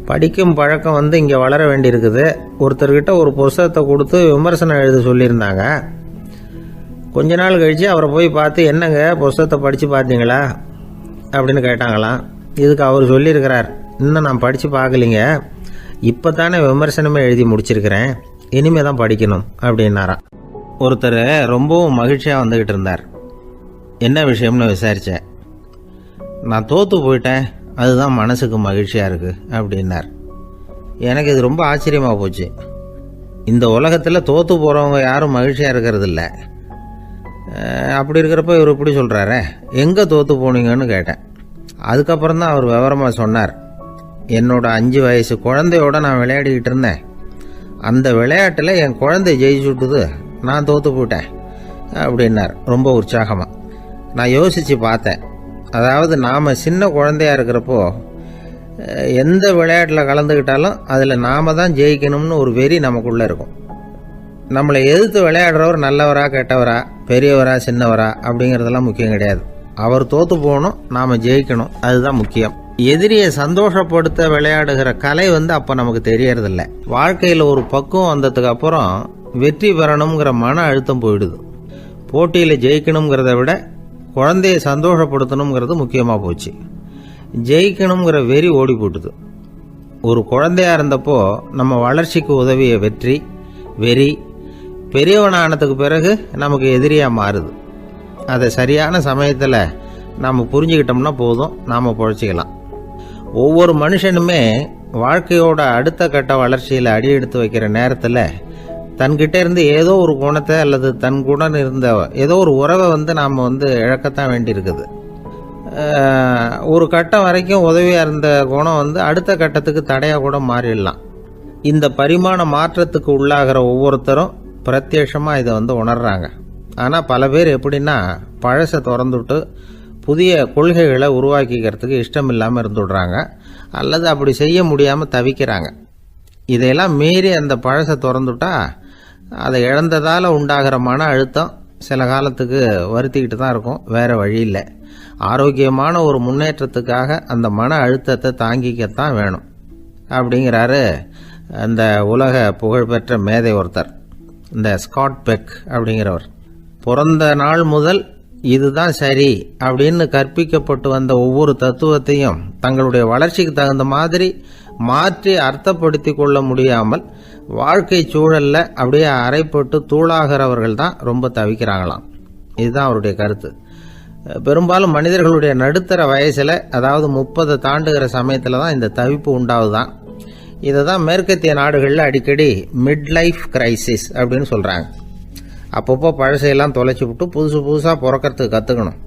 Speaker 1: படிக்கும் பழக்கம் இங்கே வளர வேண்டியிருக்குது. ஒருத்தர்கிட்ட ஒரு புஸ்தகத்தை கொடுத்து விமர்சனம் எழுத சொல்லியிருந்தாங்க. கொஞ்ச நாள் கழித்து அவரை போய் பார்த்து, என்னங்க புஸ்தகத்தை படித்து பார்த்தீங்களா அப்படின்னு கேட்டாங்களாம். இதுக்கு அவர் சொல்லியிருக்கிறார், இன்னும் நான் படித்து பார்க்கலிங்க, இப்போ தானே விமர்சனமே எழுதி முடிச்சிருக்கிறேன், இனிமே தான் படிக்கணும் அப்படின்னாராம். ஒருத்தர் ரொம்பவும் மகிழ்ச்சியாக வந்துக்கிட்டு இருந்தார். என்ன விஷயம்னு விசாரித்தேன். நான் தோற்று போயிட்டேன், அதுதான் மனசுக்கு மகிழ்ச்சியாக இருக்குது அப்படின்னார். எனக்கு இது ரொம்ப ஆச்சரியமாக போச்சு. இந்த உலகத்தில் தோற்று போகிறவங்க யாரும் மகிழ்ச்சியாக இருக்கிறது இல்லை. அப்படி இருக்கிறப்ப இவர் இப்படி சொல்கிறாரே, எங்கே தோற்று போனீங்கன்னு கேட்டேன். அதுக்கப்புறம் தான் அவர் விவரமாக சொன்னார். என்னோட 5 வயசு குழந்தையோட நான் விளையாடிக்கிட்டு இருந்தேன். அந்த விளையாட்டில் என் குழந்தை ஜெயிச்சுட்டுது, நான் தோற்று போயிட்டேன். அப்படின்னார் ரொம்ப உற்சாகமாக. நான் யோசித்து பார்த்தேன். அதாவது நாம் சின்ன குழந்தையாக இருக்கிறப்போ எந்த விளையாட்டில் கலந்துக்கிட்டாலும் அதில் நாம் தான் ஜெயிக்கணும்னு ஒரு வெறி நமக்குள்ளே இருக்கும். நம்மளை எதிர்த்து விளையாடுறவர் நல்லவரா கெட்டவரா, பெரியவரா சின்னவரா அப்படிங்கிறதெல்லாம் முக்கியம் கிடையாது. அவர் தோற்று போகணும், நாம் ஜெயிக்கணும், அதுதான் முக்கியம். எதிரியை சந்தோஷப்படுத்த விளையாடுகிற கலை அப்போ நமக்கு தெரியறதில்ல. வாழ்க்கையில் ஒரு பக்குவம் வந்ததுக்கு அப்புறம் வெற்றி பெறணுங்கிற மன அழுத்தம் போயிடுது. போட்டியில் ஜெயிக்கணுங்கிறத விட குழந்தையை சந்தோஷப்படுத்தணுங்கிறது முக்கியமாக போச்சு. ஜெயிக்கணுங்கிற வெறி ஓடி போட்டுது. ஒரு குழந்தையா இருந்தப்போ நம்ம வளர்ச்சிக்கு உதவிய வெறி பெரியவனானதுக்கு பிறகு நமக்கு எதிரியாக மாறுது. அதை சரியான சமயத்தில் நாம் புரிஞ்சுக்கிட்டோம்னா போதும், நாம் பொழைச்சிக்கலாம். ஒவ்வொரு மனுஷனுமே வாழ்க்கையோட அடுத்த கட்ட வளர்ச்சியில் அடி எடுத்து வைக்கிற நேரத்தில் தன்கிட்ட இருந்து ஏதோ ஒரு குணத்தை அல்லது தன் குணம் இருந்த ஏதோ ஒரு உறவை நாம் இழக்கத்தான் வேண்டியிருக்குது. ஒரு கட்டம் வரைக்கும் உதவியாக இருந்த குணம் அடுத்த கட்டத்துக்கு தடையாக கூட மாறிடலாம். இந்த பரிமாண மாற்றத்துக்கு உள்ளாகிற ஒவ்வொருத்தரும் பிரத்யட்சமாக இதை உணர்றாங்க. ஆனால் பல பேர் எப்படின்னா பழசை திறந்துவிட்டு புதிய கொள்கைகளை உருவாக்கிக்கிறதுக்கு இஷ்டம் இல்லாமல் இருந்துடுறாங்க, அல்லது அப்படி செய்ய முடியாமல் தவிக்கிறாங்க. இதையெல்லாம் மீறி அந்த பழசை திறந்துட்டா அதை இழந்ததால் உண்டாகிற மன அழுத்தம் சில காலத்துக்கு வருத்திக்கிட்டு தான் இருக்கும், வேறு வழி இல்லை. ஆரோக்கியமான ஒரு முன்னேற்றத்துக்காக அந்த மன அழுத்தத்தை தாங்கிக்கத்தான் வேணும் அப்படிங்கிறாரு அந்த உலக புகழ்பெற்ற மேதை ஒருத்தர், இந்த ஸ்காட் பெக் அப்படிங்கிறவர். பிறந்த நாள் முதல் இதுதான் சரி அப்படின்னு கற்பிக்கப்பட்டு வந்த ஒவ்வொரு தத்துவத்தையும் தங்களுடைய வளர்ச்சிக்கு தகுந்த மாதிரி மாற்றி அர்த்தப்படுத்தி கொள்ள முடியாமல் வாழ்க்கை சூழல்ல அப்படியே அரைப்பட்டு தூளாகிறவர்கள் தான் ரொம்ப தவிக்கிறாங்களாம். இதுதான் அவருடைய கருத்து. பெரும்பாலும் மனிதர்களுடைய நடுத்தர வயசில், அதாவது 30 தாண்டுகிற சமயத்தில் தான் இந்த தவிப்பு உண்டாகுதான். இதை தான் மேற்கத்திய நாடுகளில் அடிக்கடி மிட் லைஃப் கிரைசிஸ் அப்படின்னு சொல்கிறாங்க. அப்பப்போ பழசையெல்லாம் தொலைச்சி விட்டு புதுசாக பிறக்கிறதுக்கு கற்றுக்கணும்.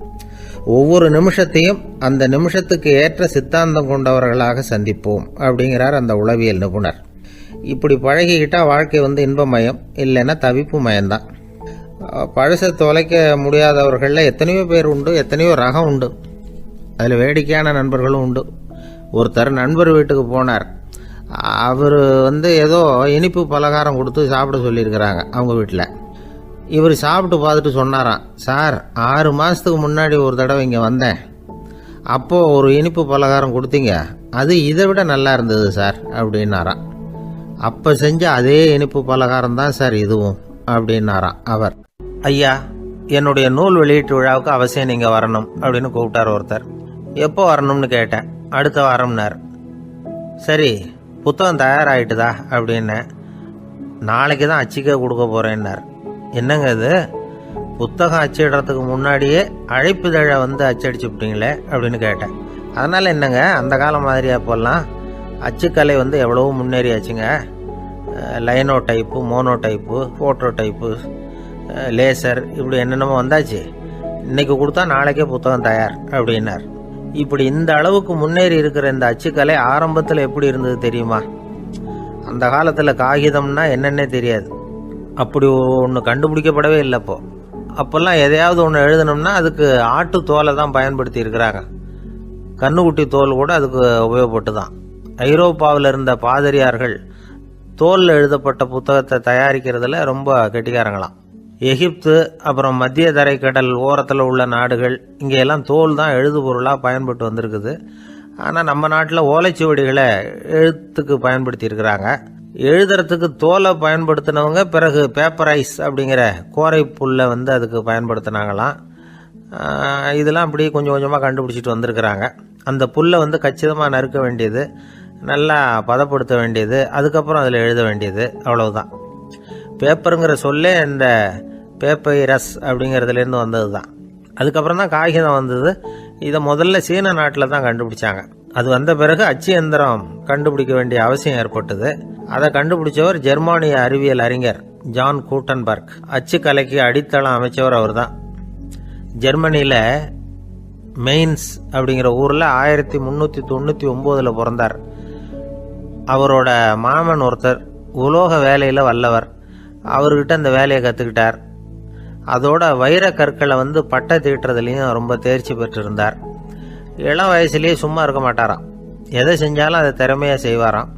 Speaker 1: ஒவ்வொரு நிமிஷத்தையும் அந்த நிமிஷத்துக்கு ஏற்ற சித்தாந்தம் கொண்டவர்களாக சந்திப்போம் அப்படிங்கிறார் அந்த உளவியல் நிபுணர். இப்படி பழகிக்கிட்டால் வாழ்க்கை இன்பமயம், இல்லைன்னா தவிப்பு மயம்தான். பழசை தொலைக்க முடியாதவர்களில் எத்தனையோ பேர் உண்டு, எத்தனையோ ரகம் உண்டு. அதில் வேடிக்கையான நண்பர்களும் உண்டு. ஒருத்தர் நண்பர் வீட்டுக்கு போனார். அவர் ஏதோ இனிப்பு பலகாரம் கொடுத்து சாப்பிட சொல்லியிருக்கிறாங்க அவங்க வீட்டில். இவர் சாப்பிட்டு பார்த்துட்டு சொன்னாராம், சார் 6 மாதத்துக்கு முன்னாடி ஒரு தடவை இங்கே வந்தேன், அப்போது ஒரு இனிப்பு பலகாரம் கொடுத்தீங்க, அது இதை விட நல்லா இருந்தது சார் அப்படின்னாராம். அப்போ செஞ்ச அதே இனிப்பு பலகாரம் தான் சார் இதுவும் அப்படின்னாராம் அவர். ஐயா, என்னுடைய நூல் வெளியீட்டு விழாவுக்கு அவசியம் நீங்கள் வரணும் அப்படின்னு கூப்பிட்டார் ஒருத்தர். எப்போ வரணும்னு கேட்டேன். அடுத்த வாரம்னார். சரி, புத்தகம் தயாராகிட்டுதா அப்படின்னு. நாளைக்கு தான் அச்சிக்க கொடுக்க போகிறேன்னார். என்னங்க இது, புத்தகம் அச்சிடுறதுக்கு முன்னாடியே அழைப்புதழை அச்சடிச்சு விட்டீங்களே அப்படின்னு கேட்டேன். அதனால் என்னங்க, அந்த காலம் மாதிரியா இப்போல்லாம் அச்சுக்கலை எவ்வளவோ முன்னேறியாச்சுங்க. Linotype, monotype, phototype, laser, இப்படி என்னென்னமோ வந்தாச்சு. இன்னைக்கு கொடுத்தா நாளைக்கே புத்தகம் தயார் அப்படின்னார். இப்படி இந்த அளவுக்கு முன்னேறி இருக்கிற இந்த அச்சுக்கலை ஆரம்பத்தில் எப்படி இருந்தது தெரியுமா? அந்த காலத்தில் காகிதம்னா என்னன்னே தெரியாது. அப்படி ஒன்று கண்டுபிடிக்கப்படவே இல்லை. அப்போல்லாம் எதையாவது ஒன்று எழுதணும்னா அதுக்கு ஆட்டு தோலை தான் பயன்படுத்தி இருக்கிறாங்க. கண்ணுக்குட்டி தோல் கூட அதுக்கு உபயோகப்பட்டு தான். ஐரோப்பாவில் இருந்த பாதிரியார்கள் தோலில் எழுதப்பட்ட புத்தகத்தை தயாரிக்கிறதுல ரொம்ப கெட்டிக்காரங்களாம். எகிப்து, அப்புறம் மத்திய தரைக்கடல் ஓரத்தில் உள்ள நாடுகள், இங்கெல்லாம் தோல் தான் எழுதுபொருளாக பயன்பட்டு வந்திருக்குது. ஆனால் நம்ம நாட்டில் ஓலைச்சுவடிகளை எழுத்துக்கு பயன்படுத்தி இருக்கிறாங்க. எழுதுறதுக்கு தோலை பயன்படுத்தினவங்க பிறகு பேப்பரைஸ் அப்படிங்கிற கோரை புல்லை அதுக்கு பயன்படுத்தினாங்களாம். இதெல்லாம் அப்படி கொஞ்சம் கொஞ்சமாக கண்டுபிடிச்சிட்டு வந்திருக்கிறாங்க. அந்த புல்லை கச்சிதமாக நறுக்க வேண்டியது, நல்லா பதப்படுத்த வேண்டியது, அதுக்கப்புறம் அதில் எழுத வேண்டியது, அவ்வளவுதான். பேப்பருங்கிற சொல்லே இந்த பேப்பைரஸ் அப்படிங்கிறதுலேருந்து வந்தது தான். அதுக்கப்புறம் தான் காகிதம் வந்தது. இதை முதல்ல சீன நாட்டில் தான் கண்டுபிடிச்சாங்க. அது வந்த பிறகு அச்சு எந்திரம் கண்டுபிடிக்க வேண்டிய அவசியம் ஏற்பட்டது. அதை கண்டுபிடிச்சவர் ஜெர்மானிய அறிவியல் அறிஞர் ஜான் கூட்டன்பர்க். அச்சு கலைக்கு அடித்தளம் அமைச்சவர் அவர் தான். ஜெர்மனியில் மெயின்ஸ் அப்படிங்கிற ஊரில் 1399 பிறந்தார். அவரோட மாமன் ஒருத்தர் உலோக வேலையில் வல்லவர். அவர்கிட்ட அந்த வேலையை கற்றுக்கிட்டார். அதோட வைர கற்களை வந்து பட்டை தீட்டுறதுலையும் ரொம்ப தேர்ச்சி பெற்றிருந்தார். இளம் வயசுலேயே சும்மா இருக்க மாட்டாராம். எதை செஞ்சாலும் அதை திறமையாக செய்வாராம்.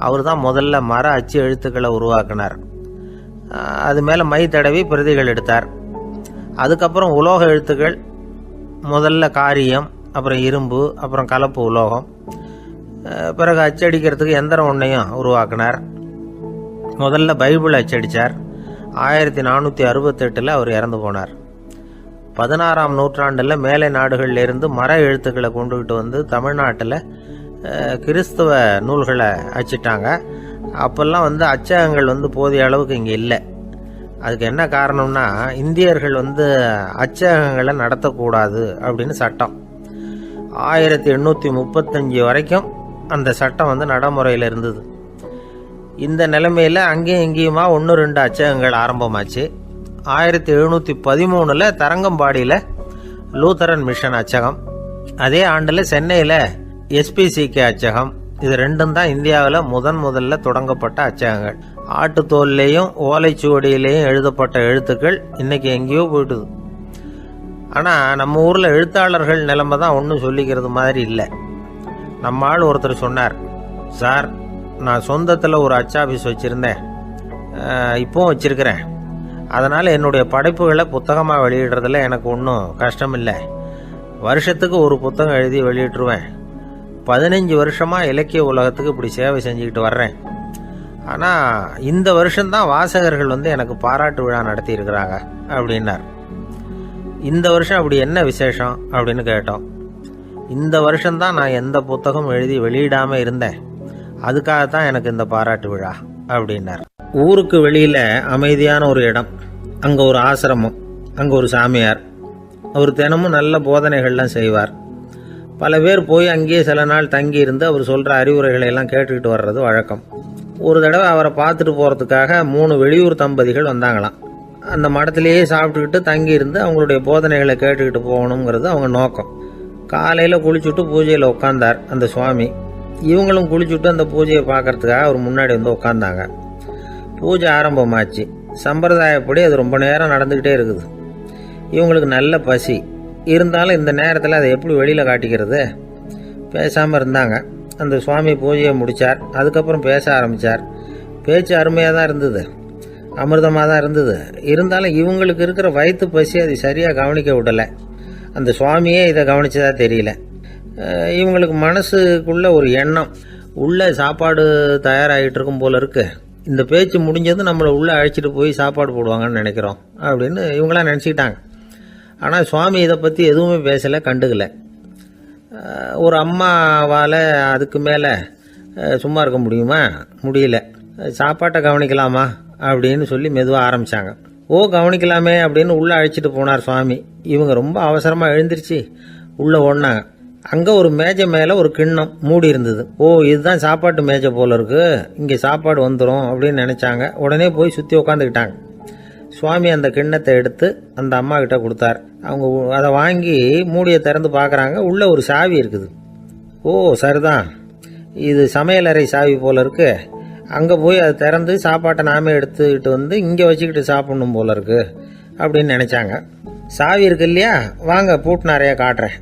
Speaker 1: அவர் தான் முதல்ல மர அச்சு எழுத்துக்களை உருவாக்கினார். அது மேலே மை தடவி பிரதிகள் எடுத்தார். அதுக்கப்புறம் உலோக எழுத்துக்கள், முதல்ல காரியம், அப்புறம் இரும்பு, அப்புறம் கலப்பு உலோகம், பிறகு அச்சடிக்கிறதுக்கு எந்திரம் ஒன்றையும் உருவாக்கினார். முதல்ல பைபிள் அச்சடித்தார். 1468 அவர் இறந்து போனார். 16ஆம் நூற்றாண்டில் மேலை நாடுகளில் இருந்து மர எழுத்துக்களை கொண்டுகிட்டு வந்து தமிழ்நாட்டில் கிறிஸ்துவ நூல்களை அச்சிட்டாங்க. அப்போல்லாம் வந்து அச்சகங்கள் வந்து போதிய அளவுக்கு இங்கே இல்லை. அதுக்கு என்ன காரணம்னா, இந்தியர்கள் வந்து அச்சகங்களை நடத்தக்கூடாது அப்படின்னு சட்டம். 1835 வரைக்கும் அந்த சட்டம் வந்து நடைமுறையில் இருந்தது. இந்த நிலைமையில் அங்கேயும் இங்கேயுமா 1-2 அச்சகங்கள் ஆரம்பமாச்சு. 1713 தரங்கம்பாடியில் லூத்தரன் மிஷன் அச்சகம், அதே ஆண்டில் சென்னையில் SPCK அச்சகம். இது ரெண்டும் தான் இந்தியாவில் முதல்ல தொடங்கப்பட்ட அச்சகங்கள். ஆட்டுத்தோல்லையும் ஓலைச்சுவடியிலையும் எழுதப்பட்ட எழுத்துக்கள் இன்னைக்கு எங்கேயோ போயிட்டுது. ஆனால் நம்ம ஊரில் எழுத்தாளர்கள் நிலைமை தான் ஒன்றும் சொல்லிக்கிறது மாதிரி இல்லை. நம்ம ஆள் ஒருத்தர் சொன்னார், சார் நான் சொந்தத்தில் ஒரு அச்சாபீஸ் வச்சுருந்தேன், இப்போவும் வச்சுருக்கிறேன். அதனால் என்னுடைய படைப்புகளை புத்தகமாக வெளியிடுறதுல எனக்கு ஒன்றும் கஷ்டம் இல்லை. வருஷத்துக்கு ஒரு புத்தகம் எழுதி வெளியிட்டுருவேன். 15 வருஷமாக இலக்கிய உலகத்துக்கு இப்படி சேவை செஞ்சுக்கிட்டு வர்றேன். ஆனால் இந்த வருஷம்தான் வாசகர்கள் வந்து எனக்கு பாராட்டு விழா நடத்தியிருக்கிறாங்க அப்படின்னார். இந்த வருஷம் அப்படி என்ன விசேஷம் அப்படின்னு கேட்டோம். இந்த வருஷம்தான் நான் எந்த புத்தகம் எழுதி வெளியிடாமல் இருந்தேன், அதுக்காகத்தான் எனக்கு இந்த பாராட்டு விழா அப்படின்னார். ஊருக்கு வெளியில் அமைதியான ஒரு இடம், அங்கே ஒரு ஆசிரமம், அங்கே ஒரு சாமியார். அவர் தினமும் நல்ல போதனைகள்லாம் செய்வார். பல பேர் போய் அங்கேயே சில நாள் தங்கி இருந்து அவர் சொல்கிற அறிவுரைகளை எல்லாம் கேட்டுக்கிட்டு வர்றது வழக்கம். ஒரு தடவை அவரை பார்த்துட்டு போகிறதுக்காக 3 வெளியூர் தம்பதிகள் வந்தாங்களாம். அந்த மடத்திலேயே சாப்பிட்டுக்கிட்டு தங்கி இருந்து அவங்களுடைய போதனைகளை கேட்டுக்கிட்டு போகணுங்கிறது அவங்க நோக்கம். காலையில் குளிச்சுட்டு பூஜையில் உட்காந்தார் அந்த சுவாமி. இவங்களும் குளிச்சுட்டு அந்த பூஜையை பார்க்கறதுக்காக அவர் முன்னாடி வந்து உட்காந்தாங்க. பூஜை ஆரம்பமாச்சு. சம்பிரதாயப்படி அது ரொம்ப நேரம் நடந்துக்கிட்டே இருக்குது. இவங்களுக்கு நல்ல பசி இருந்தாலும் இந்த நேரத்தில் அதை எப்படி வெளியில் காட்டிக்கிறது? பேசாமல் இருந்தாங்க. அந்த சுவாமி பூஜையை முடித்தார். அதுக்கப்புறம் பேச ஆரம்பித்தார். பேச்சு அருமையாக தான் இருந்தது, அமிர்தமாக தான் இருந்தது. இருந்தாலும் இவங்களுக்கு இருக்கிற வயிற்று பசி அது சரியாக கவனிக்க விடலை. அந்த சுவாமியே இதை கவனிச்சதா தெரியல. இவங்களுக்கு மனசுக்குள்ள ஒரு எண்ணம், உள்ளே சாப்பாடு தயாராகிட்டு இருக்கும் போல இருக்கு, இந்த பேச்சு முடிஞ்சது நம்மளை உள்ளே அழைச்சிட்டு போய் சாப்பாடு போடுவாங்கன்னு நினைக்கிறோம் அப்படின்னு இவங்களாம் நினச்சிக்கிட்டாங்க. ஆனால் சுவாமி இதை பற்றி எதுவுமே பேசலை, கண்டுக்கலை. ஒரு அம்மாவால் அதுக்கு மேலே சும்மா இருக்க முடியுமா? முடியல. சாப்பாட்டை கவனிக்கலாமா அப்படின்னு சொல்லி மெதுவாக ஆரம்பித்தாங்க. ஓ கவனிக்கலாமே அப்படின்னு உள்ளே அழைச்சிட்டு போனார் சுவாமி. இவங்க ரொம்ப அவசரமாக எழுந்திருச்சு உள்ளே ஓடினாங்க. அங்கே ஒரு மேஜை மேலே ஒரு கிண்ணம் மூடி இருந்தது. ஓ இதுதான் சாப்பாட்டு மேஜை போல இருக்கு, இங்கே சாப்பாடு வந்துடும் அப்படின்னு நினச்சாங்க. உடனே போய் சுற்றி உட்காந்துக்கிட்டாங்க. சுவாமி அந்த கிண்ணத்தை எடுத்து அந்த அம்மா கிட்ட கொடுத்தார். அவங்க அதை வாங்கி மூடியை திறந்து பார்க்குறாங்க. உள்ளே ஒரு சாவி இருக்குது. ஓ சரிதான், இது சமையலறை சாவி போல இருக்கு, அங்கே போய் அதை திறந்து சாப்பாட்டை நாமே எடுத்துக்கிட்டு வந்து இங்கே வச்சுக்கிட்டு சாப்பிடணும் போல இருக்கு அப்படின்னு நினச்சாங்க. சாவி இருக்கு இல்லையா, வாங்க பூட்டு நிறையா காட்டுறேன்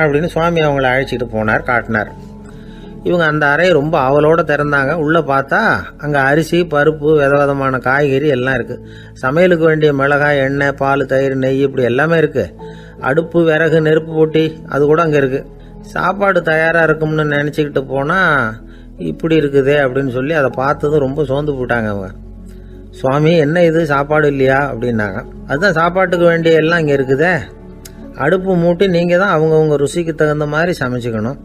Speaker 1: அப்படின்னு சுவாமி அவங்கள அழைச்சிட்டு போனார், காட்டினார். இவங்க அந்த அறையை ரொம்ப ஆவலோடு திறந்தாங்க. உள்ளே பார்த்தா அங்கே அரிசி, பருப்பு, விதவிதமான காய்கறி எல்லாம் இருக்குது. சமையலுக்கு வேண்டிய மிளகாய், எண்ணெய், பால், தயிர், நெய் இப்படி எல்லாமே இருக்குது. அடுப்பு, விறகு, நெருப்பு போட்டி அது கூட அங்கே இருக்குது. சாப்பாடு தயாராக இருக்கும்னு நினச்சிக்கிட்டு போனால் இப்படி இருக்குதே அப்படின்னு சொல்லி அதை பார்த்ததும் ரொம்ப சோர்ந்து போட்டாங்க அவங்க. சுவாமி என்ன இது சாப்பாடு இல்லையா அப்படின்னாங்க. அதுதான் சாப்பாட்டுக்கு வேண்டிய எல்லாம் இங்கே இருக்குதே, அடுப்பு மூட்டி நீங்கள் தான் அவங்கவுங்க ருசிக்கு தகுந்த மாதிரி சமைச்சிக்கணும்.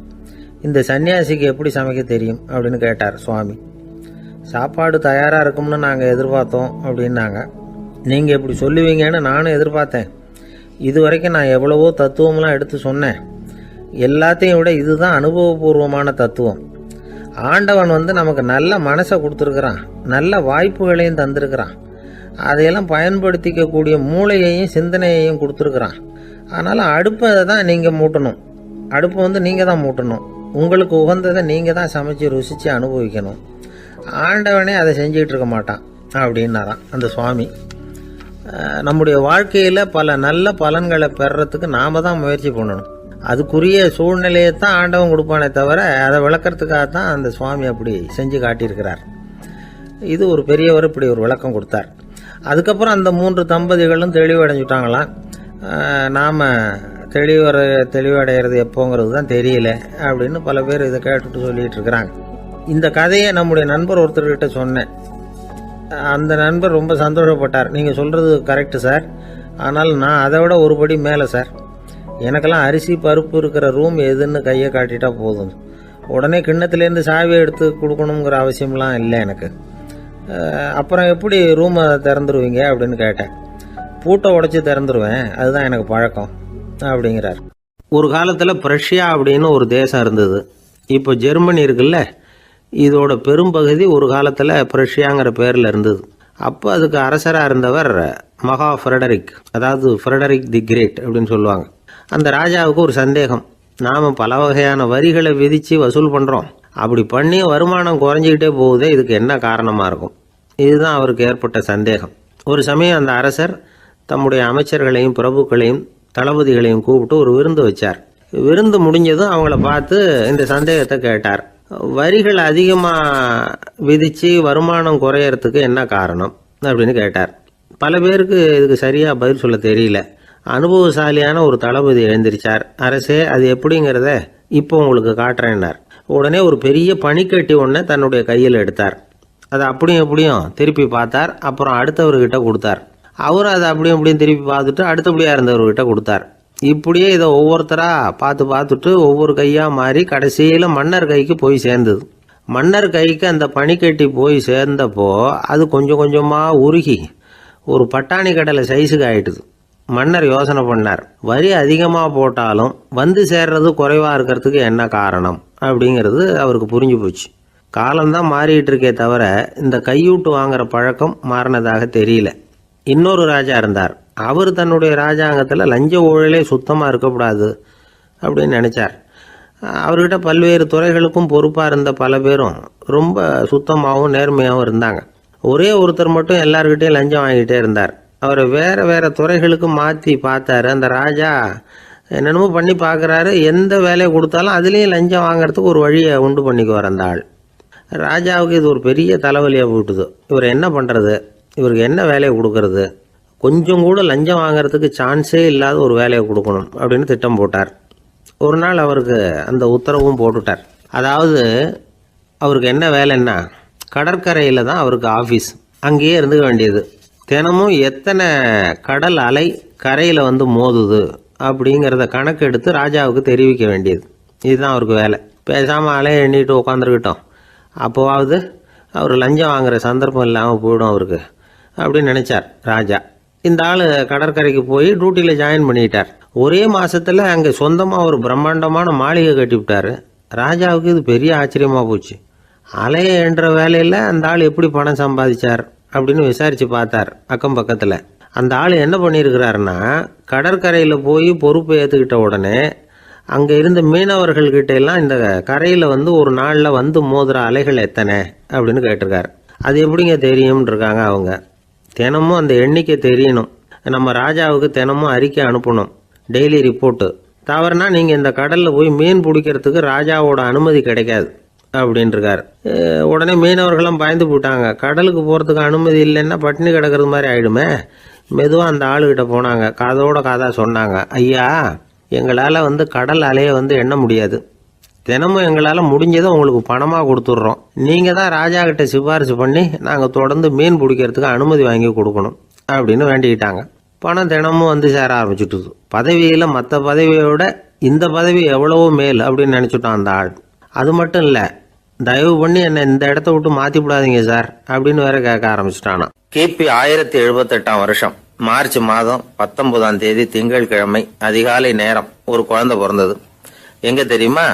Speaker 1: இந்த சன்னியாசிக்கு எப்படி சமைக்க தெரியும் அப்படின்னு கேட்டார் சுவாமி. சாப்பாடு தயாராக இருக்கும்னு நாங்கள் எதிர்பார்த்தோம் அப்படின்னாங்க. நீங்கள் இப்படி சொல்லுவீங்கன்னு நானும் எதிர்பார்த்தேன். இது வரைக்கும் நான் எவ்வளவோ தத்துவம்லாம் எடுத்து சொன்னேன். எல்லாத்தையும் விட இதுதான் அனுபவபூர்வமான தத்துவம். ஆண்டவன் நமக்கு நல்ல மனசை கொடுத்துருக்குறான், நல்ல வாய்ப்புகளையும் தந்திருக்கிறான், அதையெல்லாம் பயன்படுத்திக்கக்கூடிய மூளையையும் சிந்தனையையும் கொடுத்துருக்குறான். அதனால் அடுப்பை தான் நீங்கள் மூட்டணும், அடுப்பை நீங்கள் தான் மூட்டணும், உங்களுக்கு உகந்ததை நீங்கள் தான் சமைச்சு ருசித்து அனுபவிக்கணும். ஆண்டவனே அதை செஞ்சுக்கிட்டு இருக்க மாட்டான் அப்படின்னாரான் அந்த சுவாமி. நம்முடைய வாழ்க்கையில் பல நல்ல பலன்களை பெறறதுக்கு நாம தான் முயற்சி பண்ணணும். அதுக்குரிய சூழ்நிலையை தான் ஆண்டவன் கொடுப்பானே தவிர அதை விளக்கறதுக்காக தான் அந்த சுவாமி அப்படி செஞ்சு காட்டியிருக்கிறார். இது ஒரு பெரியவர் இப்படி ஒரு விளக்கம் கொடுத்தார். அதுக்கப்புறம் அந்த 3 தம்பதிகளும் தெளிவடைஞ்சுட்டாங்களாம். நாம் தெளிவடைகிறது எப்போங்கிறது தான் தெரியல அப்படின்னு பல பேர் இதை கேட்டுட்டு சொல்லிட்டு இருக்கிறாங்க. இந்த கதையை நம்முடைய நண்பர் ஒருத்தர்கிட்ட சொன்னேன். அந்த நண்பர் ரொம்ப சந்தோஷப்பட்டார். நீங்கள் சொல்கிறது கரெக்டு சார், ஆனால் நான் அதை விட ஒரு படி மேலே சார். எனக்கெல்லாம் அரிசி பருப்பு இருக்கிற ரூம் எதுன்னு கையை காட்டிட்டா போதும், உடனே கிண்ணத்துலேருந்து சாவியை எடுத்து கொடுக்கணுங்கிற அவசியம்லாம் இல்லை எனக்கு. அப்புறம் எப்படி ரூமை திறந்துருவீங்க அப்படின்னு கேட்டேன். பூட்டை உடைச்சி திறந்துருவேன், அதுதான் எனக்கு பழக்கம் அப்படிங்கிறார். ஒரு காலத்தில் பிரஷ்யா அப்படின்னு ஒரு தேசம் இருந்தது. இப்போ ஜெர்மனி இருக்குல்ல, இதோட பெரும்பகுதி ஒரு காலத்தில் பிரஷ்யாங்கிற பேரில் இருந்தது. அப்போ அதுக்கு அரசராக இருந்தவர் மகா ஃப்ரெடரிக், அதாவது ஃப்ரெடரிக் தி கிரேட் அப்படின்னு சொல்லுவாங்க. அந்த ராஜாவுக்கு ஒரு சந்தேகம். நாம் பல வகையான வரிகளை விதித்து வசூல் பண்ணுறோம், அப்படி பண்ணி வருமானம் குறைஞ்சிக்கிட்டே போகுதே, இதுக்கு என்ன காரணமாக இருக்கும்? இதுதான் அவருக்கு ஏற்பட்ட சந்தேகம். ஒரு சமயம் அந்த அரசர் தம்முடைய அமைச்சர்களையும் பிரபுக்களையும் தளபதிகளையும் கூப்பிட்டு ஒரு விருந்து வச்சார். விருந்து முடிஞ்சதும் அவங்கள பார்த்து இந்த சந்தேகத்தை கேட்டார். வரிகள் அதிகமாக விதித்து வருமானம் குறையறதுக்கு என்ன காரணம் அப்படின்னு கேட்டார். பல பேருக்கு இதுக்கு சரியாக பதில் சொல்ல தெரியல. அனுபவசாலியான ஒரு தளபதி எழுந்திருச்சார். அரசே, அது எப்படிங்கிறத இப்போ உங்களுக்கு காட்டுறேன்னார். உடனே ஒரு பெரிய பனிக்கட்டி ஒன்றை தன்னுடைய கையில் எடுத்தார். அதை அப்படியும் எப்படியும் திருப்பி பார்த்தார். அப்புறம் அடுத்தவர்கிட்ட கொடுத்தார். அவர் அதை அப்படியும் எப்படியும் திருப்பி பார்த்துட்டு அடுத்தபடியாக இருந்தவர்கிட்ட கொடுத்தார். இப்படியே இதை ஒவ்வொருத்தராக பார்த்துட்டு ஒவ்வொரு கையாக மாறி கடைசியில் மன்னர் கைக்கு போய் சேர்ந்தது. மன்னர் கைக்கு அந்த பனிக்கட்டி போய் சேர்ந்தப்போ அது கொஞ்சம் கொஞ்சமாக உருகி ஒரு பட்டாணி கடலை சைஸுக்கு ஆயிட்டுது. மன்னர் யோசனை பண்ணார், வரி அதிகமாக போட்டாலும் வந்து சேர்றது குறைவாக இருக்கிறதுக்கு என்ன காரணம் அப்படிங்கிறது அவருக்கு புரிஞ்சு போச்சு. காலம்தான் மாறிட்டு இருக்கே தவிர இந்த கையூட்டு வாங்குற பழக்கம் மாறினதாக தெரியல. இன்னொரு ராஜா இருந்தார். அவர் தன்னுடைய ராஜாங்கத்தில் லஞ்ச ஊழலே சுத்தமாக இருக்கக்கூடாது அப்படின்னு நினச்சார். அவர்கிட்ட பல்வேறு துறைகளுக்கும் பொறுப்பாக இருந்த பல பேரும் ரொம்ப சுத்தமாகவும் நேர்மையாகவும் இருந்தாங்க. ஒரே ஒருத்தர் மட்டும் எல்லார்கிட்டையும் லஞ்சம் வாங்கிட்டே இருந்தார். அவரை வேறு வேறு துறைகளுக்கு மாற்றி பார்த்தாரு. அந்த ராஜா என்னென்னமோ பண்ணி பார்க்குறாரு. எந்த வேலையை கொடுத்தாலும் அதுலேயும் லஞ்சம் வாங்கிறதுக்கு ஒரு வழியை உண்டு பண்ணிக்குவார் அந்த ஆள். ராஜாவுக்கு இது ஒரு பெரிய தலைவலியாக போட்டுது. இவர் என்ன பண்ணுறது, இவருக்கு என்ன வேலையை கொடுக்கறது, கொஞ்சம் கூட லஞ்சம் வாங்கிறதுக்கு சான்ஸே இல்லாத ஒரு வேலையை கொடுக்கணும் அப்படின்னு திட்டம் போட்டார். ஒரு நாள் அவருக்கு அந்த உத்தரவும் போட்டுட்டார். அதாவது அவருக்கு என்ன வேலைன்னா, கடற்கரையில் தான் அவருக்கு ஆஃபீஸ், அங்கேயே இருந்துக்க வேண்டியது. தினமும் எத்தனை கடல் அலை கரையில் வந்து மோதுது அப்படிங்கிறத கணக்கு எடுத்து ராஜாவுக்கு தெரிவிக்க வேண்டியது. இதுதான் அவருக்கு வேலை. பேசாமல் அலையை எண்ணிட்டு உட்காந்துருக்கிட்டோம், அப்போவாவது அவர் லஞ்சம் வாங்குகிற சந்தர்ப்பம் இல்லாமல் போயிடும் அவருக்கு அப்படின்னு நினச்சார் ராஜா. இந்த ஆள் கடற்கரைக்கு போய் டியூட்டியில் ஜாயின் பண்ணிட்டார். ஒரே மாதத்தில் அங்கே சொந்தமாக ஒரு பிரம்மாண்டமான மாளிகை கட்டிவிட்டார். ராஜாவுக்கு இது பெரிய ஆச்சரியமாக போச்சு. அலையை என்ற வேலையில் அந்த ஆள் எப்படி பணம் சம்பாதிச்சார் அப்படின்னு விசாரித்து பார்த்தார் அக்கம் பக்கத்தில். அந்த ஆள் என்ன பண்ணியிருக்கிறாருன்னா, கடற்கரையில் போய் பொறுப்பு ஏற்றுக்கிட்ட உடனே அங்கே இருந்த மீனவர்கள்கிட்ட எல்லாம் இந்த கரையில் வந்து ஒரு நாளில் வந்து மோதுற அலைகள் எத்தனை அப்படின்னு கேட்டிருக்காரு. அது எப்படிங்க தெரியும்னு இருக்காங்க அவங்க. தினமும் அந்த எண்ணிக்கை தெரியணும். நம்ம ராஜாவுக்கு தினமும் அறிக்கை அனுப்பணும், டெய்லி ரிப்போர்ட்டு. தவறுனா நீங்கள் இந்த கடலில் போய் மீன் பிடிக்கிறதுக்கு ராஜாவோட அனுமதி கிடைக்காது அப்படின்ட்டுருக்காரு. உடனே மீனவர்களும் பயந்து போட்டாங்க. கடலுக்கு போகிறதுக்கு அனுமதி இல்லைன்னா பட்டினி கிடக்கிறது மாதிரி ஆகிடுமே. மெதுவாக அந்த ஆளுகிட்ட போனாங்க, காதோட காதாக சொன்னாங்க, ஐயா, எங்களால் வந்து கடல் அலையை வந்து எண்ண முடியாது. தினமும் எங்களால் முடிஞ்சதை உங்களுக்கு பணமாக கொடுத்துட்றோம். நீங்கள் தான் ராஜா கிட்ட சிபாரிசு பண்ணி நாங்கள் தொடர்ந்து மீன் பிடிக்கிறதுக்கு அனுமதி வாங்கி கொடுக்கணும் அப்படின்னு வேண்டிக்கிட்டாங்க. பணம் தினமும் வந்து சேர ஆரம்பிச்சுட்டுது. பதவியில் மற்ற பதவியோட இந்த பதவி எவ்வளவோ மேல் அப்படின்னு நினச்சிட்டான் அந்த ஆள். அது மட்டும் இல்லை, தயவு பண்ணி என்னை இந்த இடத்த விட்டு மாற்றி விடாதீங்க சார் அப்படின்னு வேற கேட்க ஆரம்பிச்சுட்டானா. கிபி 1078 வருஷம் மார்ச் மாதம் 19ஆம் தேதி திங்கட்கிழமை அதிகாலை நேரம் ஒரு குழந்தை பிறந்தது. எங்க தெரியுமா?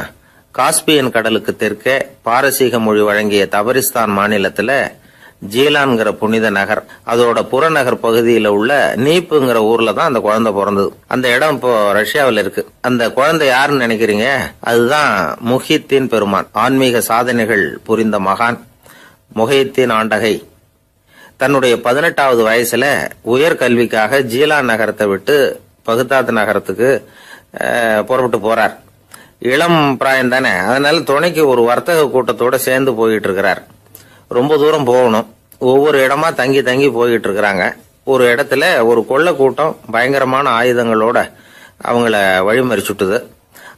Speaker 1: காஸ்பியன் கடலுக்கு தெற்கே பாரசீக மொழி வழங்கிய தபரிஸ்தான் மாநிலத்துல ஜீலான்கிற புனித நகர், அதோட புறநகர் பகுதியில் உள்ள நீப்புங்கிற ஊர்ல தான் அந்த குழந்தை பிறந்தது. அந்த இடம் இப்போ ரஷ்யாவில் இருக்கு. அந்த குழந்தை யாருன்னு நினைக்கிறீங்க? அதுதான் முஹித்தீன் பெருமான், ஆன்மீக சாதனைகள் புரிந்த மகான். முஹித்தீன் ஆண்டகை தன்னுடைய 18வது வயசுல உயர்கல்விக்காக ஜீலான் நகரத்தை விட்டு பகுதாத் நகரத்துக்கு புறப்பட்டு போறார். இளம் பிராயம் தானே, அதனால துணைக்கு ஒரு வர்த்தக கூட்டத்தோட சேர்ந்து போயிட்டு இருக்கிறார். ரொம்ப தூரம் போகணும். ஒவ்வொரு இடமா தங்கி தங்கி போயிட்டு இருக்கிறாங்க. ஒரு இடத்துல ஒரு கொள்ளை கூட்டம் பயங்கரமான ஆயுதங்களோட அவங்கள வழிமறிச்சுட்டுது.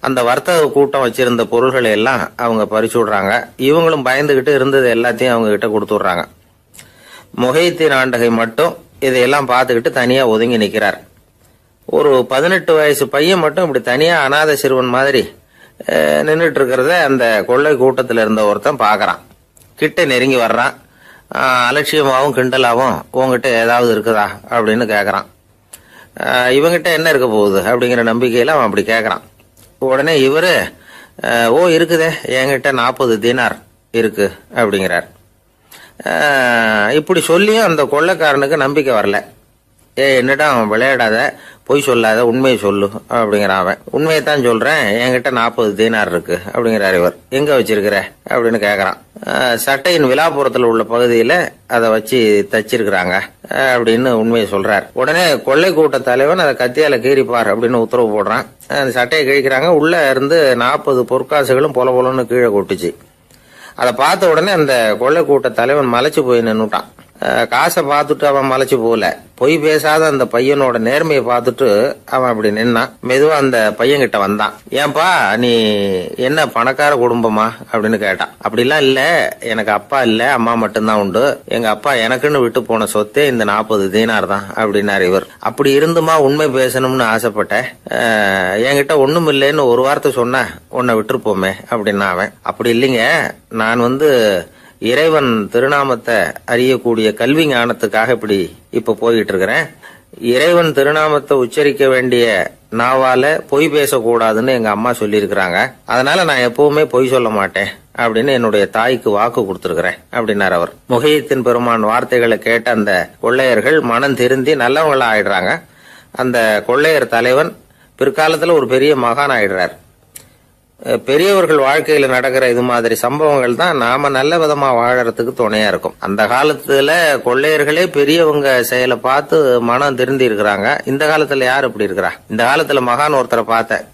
Speaker 1: அந்த வர்த்தக கூட்டம் வச்சிருந்த பொருள்களை எல்லாம் அவங்க பறிச்சு விடுறாங்க. இவங்களும் பயந்துகிட்டு இருந்தது எல்லாத்தையும் அவங்க கிட்ட கொடுத்துடுறாங்க. முஹைத்தீன் ஆண்டகை மட்டும் இதையெல்லாம் பார்த்துக்கிட்டு தனியா ஒதுங்கி நிக்கிறார். ஒரு 18 வயசு பையன் மட்டும் இப்படி தனியா அநாத சிறுவன் மாதிரி நின்றுட்டு இருக்கிறத அந்த கொள்ளை கூட்டத்தில் இருந்த ஒருத்தன் பாக்குறான். கிட்ட நெருங்கி வர்றான். அலட்சியமாவும் கிண்டலாவும் உங்ககிட்ட ஏதாவது இருக்குதா அப்படின்னு கேக்குறான். இவங்கிட்ட என்ன இருக்க போகுது அப்படிங்கிற நம்பிக்கையில அவன் அப்படி கேக்குறான். உடனே இவரு இருக்குதே, என்கிட்ட 40 தீனார் இருக்கு அப்படிங்கிறார். இப்படி சொல்லியும் அந்த கொள்ளைக்காரனுக்கு நம்பிக்கை வரல. என்னிடம் விளையாடாத, பொய் சொல்லாத, உண்மையை சொல்லு அப்படிங்கிறான் அவன். உண்மையைத்தான் சொல்றேன், என்கிட்ட 40 தீனார் இருக்கு அப்படிங்கிறார் இவர். எங்க வச்சிருக்கிற அப்படின்னு கேக்குறான். சட்டையின் விழாப்புறத்துல உள்ள பகுதியில அதை வச்சு தச்சிருக்கிறாங்க அப்படின்னு உண்மையை சொல்றார். உடனே கொள்ளை கூட்ட தலைவன் அதை கத்தியால கீறிப்பார் அப்படின்னு உத்தரவு போடுறான். அந்த சட்டையை கிழிக்கிறாங்க. உள்ள இருந்து 40 பொற்காசுகளும் பொல பொலன்னு கீழே கொட்டுச்சு. அதை பார்த்த உடனே அந்த கொள்ளை கூட்ட தலைவன் மலைச்சு போய் நின்னுட்டான். காசை பார்த்துட்டு அவன் மலைச்சு போல, பொய் பேசாத அந்த பையனோட நேர்மையை பார்த்துட்டு அவன் அப்படி நின்னான். மெதுவா அந்த பையன் கிட்ட வந்தான். ஏன்பா, நீ என்ன பணக்கார குடும்பமா அப்படின்னு கேட்டான். அப்படிலாம் இல்ல, எனக்கு அப்பா இல்ல, அம்மா மட்டும்தான் உண்டு. எங்க அப்பா எனக்குன்னு விட்டு போன சொத்தே இந்த 40 தீனார் தான் அப்படின்னாரு இவர். அப்படி இருந்துமா உண்மை பேசணும்னு ஆசைப்பட்டேன். என்கிட்ட ஒண்ணும் இல்லைன்னு ஒரு வார்த்தை சொன்ன உன்னை விட்டுருப்போமே அப்படின்னா அவன். அப்படி இல்லைங்க, நான் இறைவன் திருநாமத்தை அறியக்கூடிய கல்வி ஞானத்துக்காக இப்ப போயிட்டு இருக்கிறேன். இறைவன் திருநாமத்தை உச்சரிக்க வேண்டிய நாவால பொய் பேசக்கூடாதுன்னு எங்க அம்மா சொல்லி இருக்கிறாங்க. அதனால நான் எப்பவுமே பொய் சொல்ல மாட்டேன் அப்படின்னு என்னுடைய தாய்க்கு வாக்கு கொடுத்திருக்கிறேன் அப்படின்னார் அவர். முஹைத்தீன் பெருமான் வார்த்தைகளை கேட்ட அந்த கொள்ளையர்கள் மனம் திருந்தி நல்லவங்களா ஆயிடுறாங்க. அந்த கொள்ளையர் தலைவன் பிற்காலத்துல ஒரு பெரிய மகான் ஆயிடுறார். பெரியவர்கள் வாழ்க்கையில நடக்கிற இது மாதிரி சம்பவங்கள் தான் நாம நல்ல விதமா வாழறதுக்கு துணையா இருக்கும். அந்த காலத்துல கொள்ளையர்களே பெரியவங்க செயலை பார்த்து மனம் திருந்தி இருக்கிறாங்க. இந்த காலத்துல யார் இப்படி இருக்கிறா? இந்த காலத்துல மகான் ஒருத்தரை பார்த்தேன்,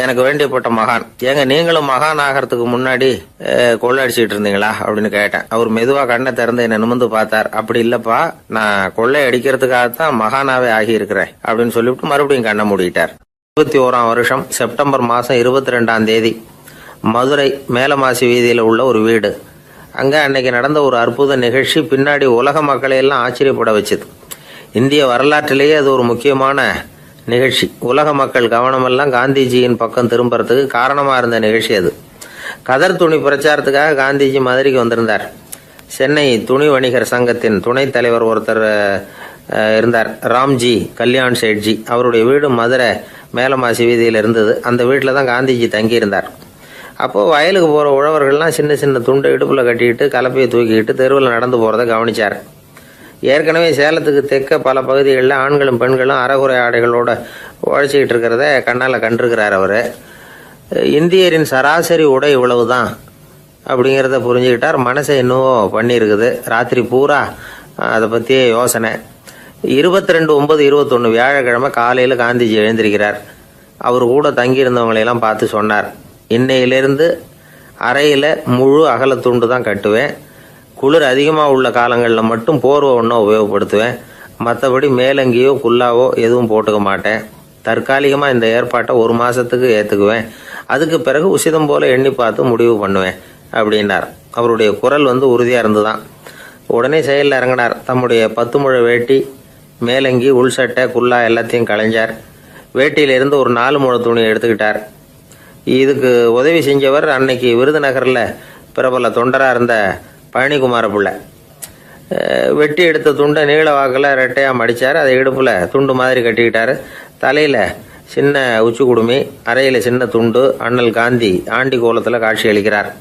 Speaker 1: எனக்கு வேண்டியப்பட்ட மகான். ஏங்க, நீங்களும் மகான் ஆகிறதுக்கு முன்னாடி கொள்ளை அடிச்சுட்டு இருந்தீங்களா அப்படின்னு கேட்டேன். அவர் மெதுவா கண்ணை திறந்து என்ன நிமிர்ந்து பார்த்தார். அப்படி இல்லப்பா, நான் கொள்ளை அடிக்கிறதுக்காகத்தான் மகானாவே ஆகி இருக்கிறேன் அப்படின்னு சொல்லிவிட்டு மறுபடியும் கண்ணை மூடிட்டார். 21ஆம் வருஷம் செப்டம்பர் மாசம் 22ஆம் தேதி மதுரை மேலமாசி வீதியில உள்ள ஒரு வீடு. அங்க அன்னைக்கு நடந்த ஒரு அற்புத நிகழ்ச்சி பின்னாடி உலக மக்களை எல்லாம் ஆச்சரியப்பட வச்சுது. இந்திய வரலாற்றிலேயே அது ஒரு முக்கியமான நிகழ்ச்சி. உலக மக்கள் கவனமெல்லாம் காந்திஜியின் பக்கம் திரும்புறதுக்கு காரணமா இருந்த நிகழ்ச்சி அது. கதர் துணி பிரச்சாரத்துக்காக காந்திஜி மதுரைக்கு வந்திருந்தார். சென்னை துணி வணிகர் சங்கத்தின் துணைத் தலைவர் ஒருத்தர் இருந்தார், ராம்ஜி கல்யாண் சேட்ஜி. அவருடைய வீடு மதுரை மேலமாசி வீதியில் இருந்தது. அந்த வீட்டில் தான் காந்திஜி தங்கியிருந்தார். அப்போ வயலுக்கு போற உழவர்கள்லாம் சின்ன சின்ன துண்டை இடுப்புல கட்டிக்கிட்டு கலப்பையை தூக்கிக்கிட்டு தெருவில் நடந்து போறதை கவனிச்சார். ஏற்கனவே சேலத்துக்கு தெற்க பல பகுதிகளில் ஆண்களும் பெண்களும் அறகுறை ஆடைகளோட உழைச்சிக்கிட்டு இருக்கிறத கண்ணால கண்டிருக்கிறார் அவரு. இந்தியரின் சராசரி உடை இவ்வளவுதான் அப்படிங்கிறத புரிஞ்சுக்கிட்டார். மனசை என்னவோ பண்ணியிருக்குது. ராத்திரி பூரா அதை பத்தியே யோசனை. 22/9/21 வியாழக்கிழமை காலையில காந்திஜி எழுந்திருக்கிறார். அவர் கூட தங்கியிருந்தவங்களையெல்லாம் பார்த்து சொன்னார், இன்னையிலிருந்து அறையில முழு அகலத்துண்டு தான் கட்டுவேன். குளிர் அதிகமாக உள்ள காலங்களில் மட்டும் போர்வை ஒன்றா உபயோகப்படுத்துவேன். மற்றபடி மேலங்கியோ குல்லாவோ எதுவும் போட்டுக்க மாட்டேன். தற்காலிகமாக இந்த ஏற்பாட்டை 1 மாசத்துக்கு ஏற்றுக்குவேன். அதுக்கு பிறகு உசிதம் போல எண்ணி பார்த்து முடிவு பண்ணுவேன் அப்படின்னார். அவருடைய குரல் உறுதியாக இருந்துதான். உடனே செயலில் இறங்கினார். தம்முடைய 10 முழ வேட்டி, மேலங்கி, உள் சட்டை, குல்லா எல்லாத்தையும் களைஞ்சார். வேட்டியிலிருந்து ஒரு 4 முழ துணியை எடுத்துக்கிட்டார். இதுக்கு உதவி செஞ்சவர் அன்னைக்கு விருதுநகரில் பிரபல தொண்டராக இருந்த பழனிக்குமார பிள்ளை. வெட்டி எடுத்த துண்டை நீள வாக்கில் ரெட்டையாக மடித்தார். அதை இடுப்பில் துண்டு மாதிரி கட்டிக்கிட்டாரு. தலையில் சின்ன உச்சி குடுமி, அறையில் சின்ன துண்டு. அண்ணல் காந்தி ஆண்டி கோலத்தில் காட்சி அளிக்கிறார்.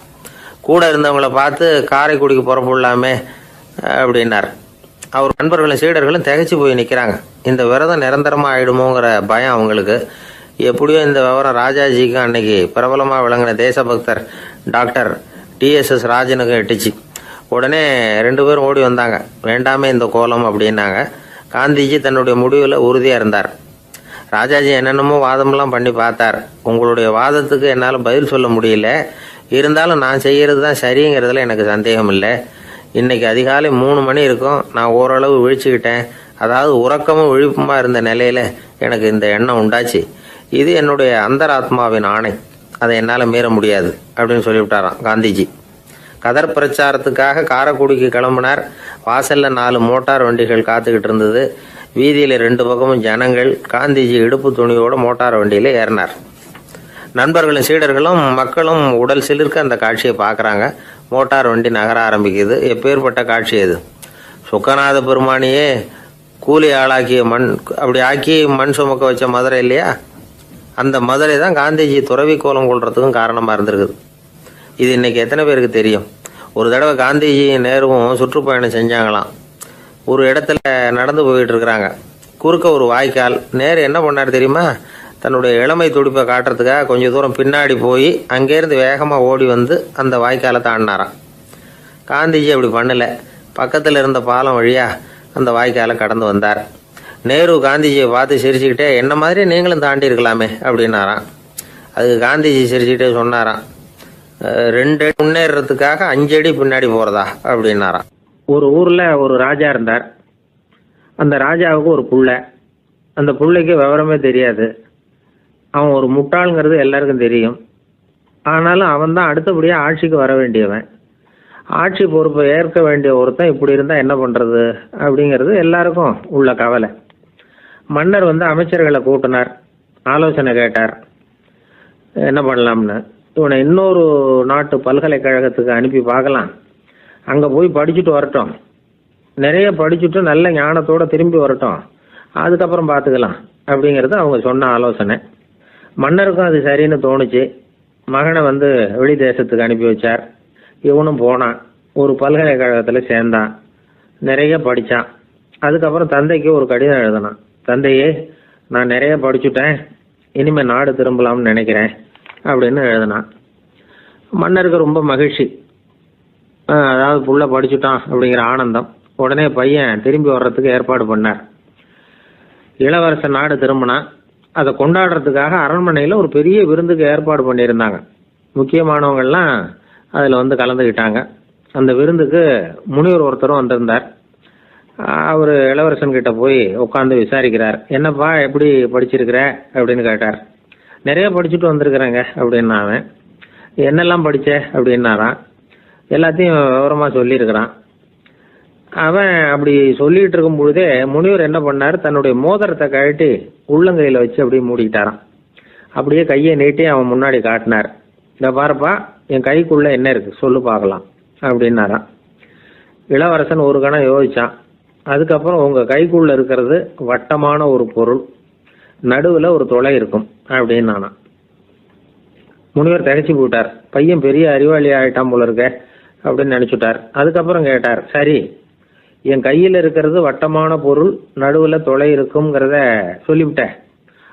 Speaker 1: கூட இருந்தவங்களை பார்த்து காரைக்குடிக்கு புறப்படலாமே அப்படின்னார். அவர் நண்பர்களும் சீடர்களும் திகைச்சு போய் நிற்கிறாங்க. இந்த விரதம் நிரந்தரமாக ஆயிடுமோங்கிற பயம் அவங்களுக்கு. எப்படியோ இந்த விவரம் ராஜாஜிக்கும் அன்னைக்கு பிரபலமாக விளங்கின தேசபக்தர் டாக்டர் TSS ராஜனுக்கும் எட்டுச்சு. உடனே 2 பேரும் ஓடி வந்தாங்க. வேண்டாமே இந்த கோலம் அப்படின்னாங்க. காந்திஜி தன்னுடைய முடிவில் உறுதியாக இருந்தார். ராஜாஜி என்னென்னமோ வாதமெல்லாம் பண்ணி பார்த்தார். உங்களுடைய வாதத்துக்கு என்னால் பதில் சொல்ல முடியல, இருந்தாலும் நான் செய்கிறது தான் சரிங்கிறதுல எனக்கு சந்தேகம் இல்லை. இன்னைக்கு அதிகாலை 3 மணி இருக்கும். நான் ஓரளவு விழிச்சுக்கிட்டேன். அதாவது உறக்கமும் விழிப்புமாக இருந்த நிலையில் எனக்கு இந்த எண்ணம் உண்டாச்சு. இது என்னுடைய அந்தராத்மாவின் ஆணை, அதை என்னால் மீற முடியாது அப்படின்னு சொல்லிவிட்டாராம் காந்திஜி. கதர் பிரச்சாரத்துக்காக காரைக்குடிக்கு கிளம்பினார். வாசல்ல 4 மோட்டார் வண்டிகள் காத்துக்கிட்டு இருந்தது. வீதியில் 2 பக்கமும் ஜனங்கள். காந்திஜி இடுப்பு துணியோட மோட்டார் வண்டியில் ஏறினார். நண்பர்களும் சீடர்களும் மக்களும் உடல் சிலிர்க்க அந்த காட்சியை பார்க்குறாங்க. மோட்டார் வண்டி நகர ஆரம்பிக்குது. எப்பேற்பட்ட காட்சி அது! சுக்கநாத பெருமானியே கூலி ஆளாக்கிய அப்படி ஆக்கி மண் சுமக்க வச்ச மதுரை இல்லையா, அந்த மதுரை தான் காந்திஜி துறவி கோலம் கொள்றதுக்கும் காரணமாக இருந்திருக்குது. இது இன்னைக்கு எத்தனை பேருக்கு தெரியும்? ஒரு தடவை காந்திஜி நேருவும் சுற்றுப்பயணம் செஞ்சாங்களாம். ஒரு இடத்துல நடந்து போயிட்டு இருக்கிறாங்க. குறுக்க ஒரு வாய்க்கால். நேரு என்ன பண்ணார் தெரியுமா? தன்னுடைய இளமை துடிப்பை காட்டுறதுக்காக கொஞ்சம் தூரம் பின்னாடி போய் அங்கேருந்து வேகமாக ஓடி வந்து அந்த வாய்க்காலை தாண்டினாராம். காந்திஜி அப்படி பண்ணலை. பக்கத்தில் இருந்த பாலம் வழியாக அந்த வாய்க்காலை கடந்து வந்தார். நேரு காந்திஜியை பார்த்து சிரிச்சுக்கிட்டே, என்ன மாதிரி நீங்களும் தாண்டி இருக்கலாமே அப்படின்னாராம். அதுக்கு காந்திஜி சிரிச்சுக்கிட்டே சொன்னாராம், 2 அடி முன்னேறதுக்காக 5 அடி பின்னாடி போகிறதா அப்படின்னாராம். ஒரு ஊரில் ஒரு ராஜா இருந்தார். அந்த ராஜாவுக்கு ஒரு புள்ள. அந்த புள்ளைக்கு விவரமே தெரியாது. அவன் ஒரு முட்டாளுங்கிறது எல்லாருக்கும் தெரியும். ஆனாலும் அவன் தான் அடுத்தபடியாக ஆட்சிக்கு வர வேண்டியவன். ஆட்சி பொறுப்பை ஏற்க வேண்டிய ஒருத்தன் இப்படி இருந்தால் என்ன பண்ணுறது அப்படிங்கிறது எல்லாருக்கும் உள்ள கவலை. மன்னர் அமைச்சர்களை கூட்டினார். ஆலோசனை கேட்டார், என்ன பண்ணலாம்னு. இவனை இன்னொரு நாட்டு பல்கலைக்கழகத்துக்கு அனுப்பி பார்க்கலாம். அங்கே போய் படிச்சுட்டு வரட்டும். நிறைய படிச்சுட்டு நல்ல ஞானத்தோடு திரும்பி வரட்டும். அதுக்கப்புறம் பார்த்துக்கலாம் அப்படிங்கிறது அவங்க சொன்ன ஆலோசனை. மன்னருக்கும் அது சரின்னு தோணுச்சு. மகனை வெளி தேசத்துக்கு அனுப்பி வச்சார். இவனும் போனான். ஒரு பல்கலைக்கழகத்தில் சேர்ந்தான். நிறைய படித்தான். அதுக்கப்புறம் தந்தைக்கு ஒரு கடிதம் எழுதினான். தந்தையே, நான் நிறைய படிச்சுட்டேன், இனிமேல் நாடு திரும்பலாம்னு நினைக்கிறேன் அப்படின்னு எழுதினான். மன்னருக்கு ரொம்ப மகிழ்ச்சி. அதாவது புள்ள படிச்சுட்டான் அப்படிங்கிற ஆனந்தம். உடனே பையன் திரும்பி வர்றதுக்கு ஏற்பாடு பண்ணார். இளவரசன் நாடு திரும்பினான். அதை கொண்டாடுறதுக்காக அரண்மனையில் ஒரு பெரிய விருந்துக்கு ஏற்பாடு பண்ணியிருந்தாங்க. முக்கியமானவங்கள்லாம் அதில் கலந்துக்கிட்டாங்க. அந்த விருந்துக்கு முனிவர் ஒருத்தரும் வந்திருந்தார். அவர் இளவரசன் கிட்ட போய் உட்காந்து விசாரிக்கிறார். என்னப்பா, எப்படி படிச்சிருக்கிற அப்படின்னு கேட்டார். நிறைய படிச்சுட்டு வந்திருக்கிறேங்க அப்படின்னா அவன். என்னெல்லாம் படித்த அப்படின்னாரான். எல்லாத்தையும் விவரமாக சொல்லியிருக்கிறான். அவன் அப்படி சொல்லிட்டு இருக்கும் பொழுதே முனிவர் என்ன பண்ணார், தன்னுடைய மோதிரத்தை கழட்டி உள்ளங்கையில் வச்சு அப்படியே மூடிக்கிட்டாரான். அப்படியே கையை நீட்டி அவன் முன்னாடி காட்டினார். இதை பாருப்பா, என் கைக்குள்ளே என்ன இருக்குது சொல்லு பார்க்கலாம் அப்படின்னாரான். இளவரசன் ஒரு கணம் யோசிச்சான். அதுக்கப்புறம் உங்கள் கைக்குள்ளே இருக்கிறது வட்டமான ஒரு பொருள், நடுவில் ஒரு துளை இருக்கும் அப்படின்னானா. முனிவர் திகைச்சு போட்டார். பையன் பெரிய அறிவாளி ஆகிட்டான் போல இருக்க அப்படின்னு நினச்சிட்டார். அதுக்கப்புறம் கேட்டார், சரி, என் கையில் இருக்கிறது வட்டமான பொருள், நடுவில் துளை இருக்குங்கிறத சொல்லிவிட்டேன்,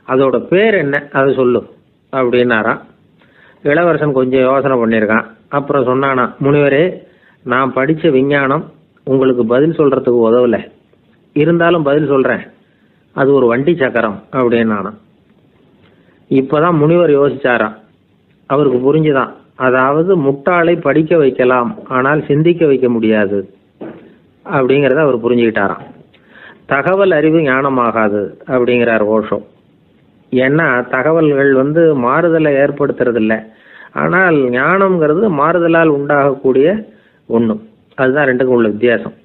Speaker 1: அதோட பேர் என்ன, அதை சொல்லு அப்படின்னாராம். இளவரசன் கொஞ்சம் யோசனை பண்ணியிருக்கான். அப்புறம் சொன்னானா, முனிவரே, நான் படித்த விஞ்ஞானம் உங்களுக்கு பதில் சொல்கிறதுக்கு உதவலை, இருந்தாலும் பதில் சொல்கிறேன், அது ஒரு வண்டி சக்கரம் அப்படின்னானா. இப்போதான் முனிவர் யோசிச்சாராம். அவருக்கு புரிஞ்சுதான், அதாவது முட்டாளை படிக்க வைக்கலாம், ஆனால் சிந்திக்க வைக்க முடியாது அப்படிங்கிறத அவர் புரிஞ்சுக்கிட்டாராம். தகவல் அறிவு ஞானமாகாது அப்படிங்கிறார் ஓஷோ. ஏன்னா தகவல்கள் மாறுதலை ஏற்படுத்துறது இல்லை, ஆனால் ஞானம்ங்கிறது மாறுதலால் உண்டாகக்கூடிய ஒன்று. அதுதான் ரெண்டுக்கும் உள்ள வித்தியாசம்.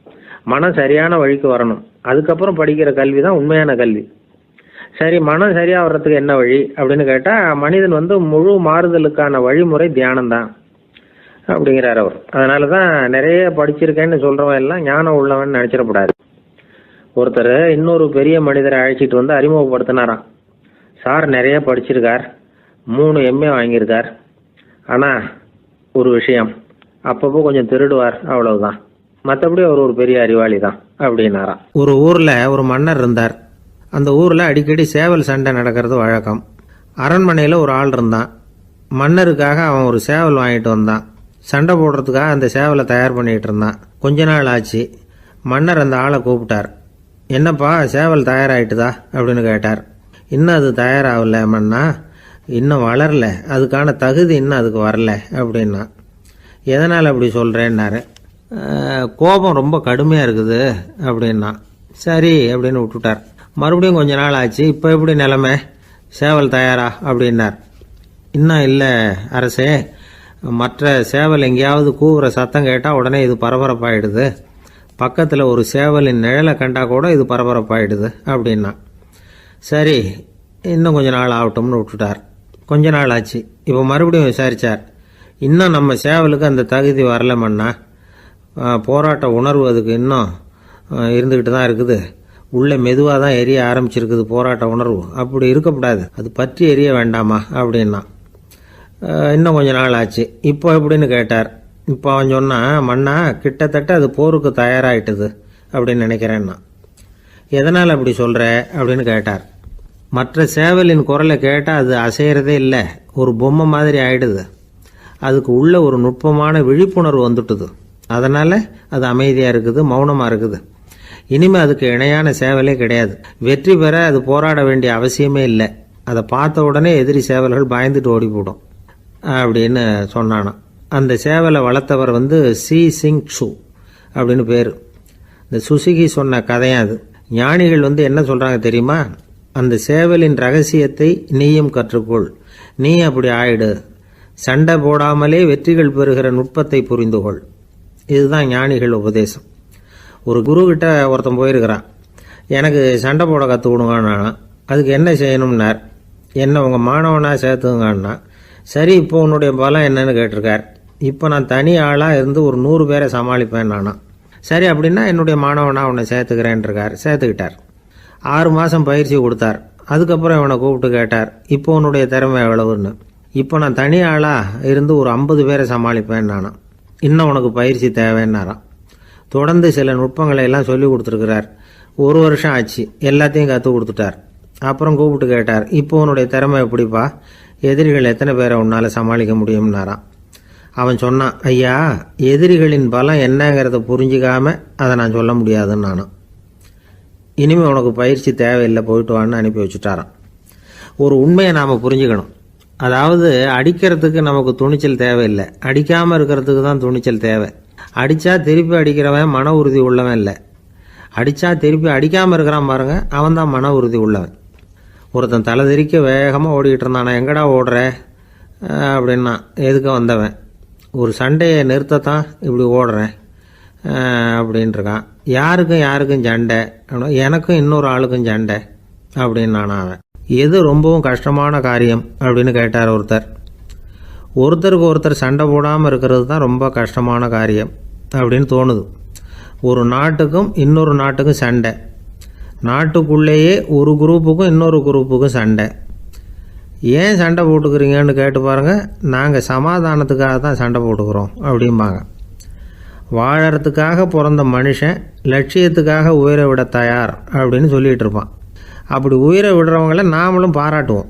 Speaker 1: மனம் சரியான வழிக்கு வரணும், அதுக்கப்புறம் படிக்கிற கல்வி தான் உண்மையான கல்வி. சரி, மனம் சரியாக வர்றதுக்கு என்ன வழி அப்படின்னு கேட்டால், மனிதன் முழு மாறுதலுக்கான வழிமுறை தியானம்தான் அப்படிங்கிறார் அவர். அதனால தான் நிறைய படிச்சிருக்கேன்னு சொல்கிறவன் எல்லாம் ஞானம் உள்ளவன் நினச்சிடக்கூடாது. ஒருத்தர் இன்னொரு பெரிய மனிதரை அழைச்சிட்டு அறிமுகப்படுத்தினாராம். சார் நிறைய படிச்சிருக்கார், 3 MA வாங்கியிருக்கார், ஆனால் ஒரு விஷயம், அப்பப்போ கொஞ்சம் திருடுவார், அவ்வளவுதான், மற்றபடி அவர் ஒரு பெரிய அறிவாளி தான் அப்படின்னாராம். ஒரு ஊரில் ஒரு மன்னர் இருந்தார். அந்த ஊரில் அடிக்கடி சேவல் சண்டை நடக்கிறது வழக்கம். அரண்மனையில் ஒரு ஆள் இருந்தான். மன்னருக்காக அவன் ஒரு சேவல் வாங்கிட்டு வந்தான். சண்டை போடுறதுக்காக அந்த சேவலை தயார் பண்ணிகிட்டு இருந்தான். கொஞ்ச நாள் ஆச்சு. மன்னர் அந்த ஆளை கூப்பிட்டார். என்னப்பா சேவல் தயாராகிட்டுதா அப்படின்னு கேட்டார். இன்னும் அது தயாராகல மன்னா, இன்னும் வளரல, அதுக்கான தகுதி இன்னும் அதுக்கு வரல அப்படின்னா. எதனால் அப்படி சொல்கிறேன்னாரு. கோபம் ரொம்ப கடுமையாக இருக்குது அப்படின்னா. சரி அப்படின்னு விட்டுட்டார். மறுபடியும் கொஞ்ச நாள் ஆச்சு. இப்போ எப்படி நிலைமை, சேவல் தயாரா அப்படின்னார். இன்னும் இல்லை அரசே, மற்ற சேவல் எங்கேயாவது கூவுற சத்தம் கேட்டால் உடனே இது பரபரப்பாயிடுது. பக்கத்தில் ஒரு சேவலின் நிழலை கண்டா கூட இது பரபரப்பாயிடுது அப்படின்னா. சரி இன்னும் கொஞ்ச நாள் ஆகட்டும்னு விட்டுட்டார். கொஞ்ச நாள் ஆச்சு. இப்போ மறுபடியும் விசாரித்தார். இன்னும் நம்ம சேவலுக்கு அந்த தகுதி வரலமன்னா, போராட்ட உணர்வு அதுக்கு இன்னும் இருந்துக்கிட்டு தான் இருக்குது. உள்ளே மெதுவாக தான் எரிய ஆரம்பிச்சிருக்குது போராட்ட உணர்வு. அப்படி இருக்கக்கூடாது, அது பற்றி எரிய வேண்டாமா அப்படின்னா. இன்னும் கொஞ்ச நாள் ஆச்சு. இப்போ எப்படின்னு கேட்டார். இப்போ அவன் சொன்னான், மன்னா கிட்டத்தட்ட அது போருக்கு தயாராகிட்டுது அப்படின்னு நினைக்கிறேன்னா. எதனால் அப்படி சொல்கிற அப்படின்னு கேட்டார். மற்ற சேவலின் குரலை கேட்டால் அது அசைகிறதே இல்லை, ஒரு பொம்மை மாதிரி ஆயிடுது. அதுக்கு உள்ள ஒரு நுட்பமான விழிப்புணர்வு வந்துட்டுது. அதனால் அது அமைதியாக இருக்குது, மௌனமாக இருக்குது. இனிமேல் அதுக்கு இணையான சேவலே கிடையாது. வெற்றி பெற அது போராட வேண்டிய அவசியமே இல்லை. அதை பார்த்த உடனே எதிரி சேவல்கள் பயந்துட்டு ஓடி போடும் அப்படின்னு சொன்னானான். அந்த சேவலை வளர்த்தவர் சி சிங் சு அப்படின்னு பேர். இந்த சுசுகி சொன்ன கதையும் அது. ஞானிகள் என்ன சொல்கிறாங்க தெரியுமா? அந்த சேவலின் ரகசியத்தை நீயும் கற்றுக்கொள், நீ அப்படி ஆயிடு, சண்டை போடாமலே வெற்றிகள் பெறுகிற நுட்பத்தை புரிந்துகொள். இதுதான் ஞானிகள் உபதேசம். ஒரு குருக்கிட்ட ஒருத்தன் போயிருக்கிறான். எனக்கு சண்டை போட கற்றுக் கொடுங்கண்ணா. அதுக்கு என்ன செய்யணும்னார். என்ன உங்கள் மாணவனாக சேர்த்துங்கண்ணா. சரி இப்போ உன்னுடைய பலம் என்னன்னு கேட்டிருக்கார். இப்போ நான் தனி ஆளாக இருந்து ஒரு 100 பேரை சமாளிப்பேன் நானா. சரி அப்படின்னா என்னுடைய மாணவனாக உன்னை சேர்த்துக்கிறேன்ருக்கார். சேர்த்துக்கிட்டார். 6 மாதம் பயிற்சி கொடுத்தார். அதுக்கப்புறம் இவனை கூப்பிட்டு கேட்டார், இப்போ உன்னுடைய திறமை எவ்வளவுன்னு. இப்போ நான் தனி ஆளாக இருந்து ஒரு 50 பேரை சமாளிப்பேன் நானா. இன்னும் உனக்கு பயிற்சி தேவைன்னாராம். தொடர்ந்து சில நுட்பங்களை எல்லாம் சொல்லி கொடுத்துருக்கிறார். 1 வருஷம் ஆச்சு. எல்லாத்தையும் கற்றுக் கொடுத்துட்டார். அப்புறம் கூப்பிட்டு கேட்டார், இப்போ உன்னுடைய திறமை எப்படிப்பா, எதிரிகள் எத்தனை பேரை உன்னால் சமாளிக்க முடியும்னாராம். அவன் சொன்னான், ஐயா எதிரிகளின் பலம் என்னங்கிறத புரிஞ்சிக்காம அதை நான் சொல்ல முடியாதுன்னு நானும். இனிமேல் உனக்கு பயிற்சி தேவையில்லை, போயிட்டு வான்னு அனுப்பி வச்சுட்டாரான். ஒரு உண்மையை நாம் புரிஞ்சுக்கணும். அதாவது அடிக்கிறதுக்கு நமக்கு துணிச்சல் தேவையில்லை, அடிக்காமல் இருக்கிறதுக்கு தான் துணிச்சல் தேவை. அடித்தா திருப்பி அடிக்கிறவன் மன உறுதி உள்ளவன் இல்லை, அடித்தா திருப்பி அடிக்காமல் இருக்கிறான் பாருங்க, அவன் தான் மன உறுதி உள்ளவன். ஒருத்தன் தலை தெறிக்க வேகமாக ஓடிக்கிட்டு இருந்தான். எங்கடா ஓடுற அப்படின்னா, எதுக்க வந்தவன். ஒரு சண்டையை நிறுத்தத்தான் இப்படி ஓடுறேன் அப்படின்ட்டுருக்கான். யாருக்கும் சண்டை, எனக்கும் இன்னொரு ஆளுக்கும் சண்டை அப்படின்னு நானும். அவன் எது ரொம்பவும் கஷ்டமான காரியம் அப்படின்னு கேட்டார் ஒருத்தர். ஒருத்தருக்கு ஒருத்தர் சண்டை போடாமல் இருக்கிறது தான் ரொம்ப கஷ்டமான காரியம் அப்படின்னு தோணுது. ஒரு நாட்டுக்கும் இன்னொரு நாட்டுக்கும் சண்டை, நாட்டுக்குள்ளேயே ஒரு குரூப்புக்கும் இன்னொரு குரூப்புக்கும் சண்டை. ஏன் சண்டை போட்டுக்கிறீங்கன்னு கேட்டு பாருங்கள். நாங்கள் சமாதானத்துக்காக தான் சண்டை போட்டுக்கிறோம் அப்படிம்பாங்க. வாழறதுக்காக பிறந்த மனுஷன் லட்சியத்துக்காக உயிரை விட தயார் அப்படின்னு சொல்லிகிட்டு இருப்பான். அப்படி உயிரை விடுறவங்கள நாமளும் பாராட்டுவோம்.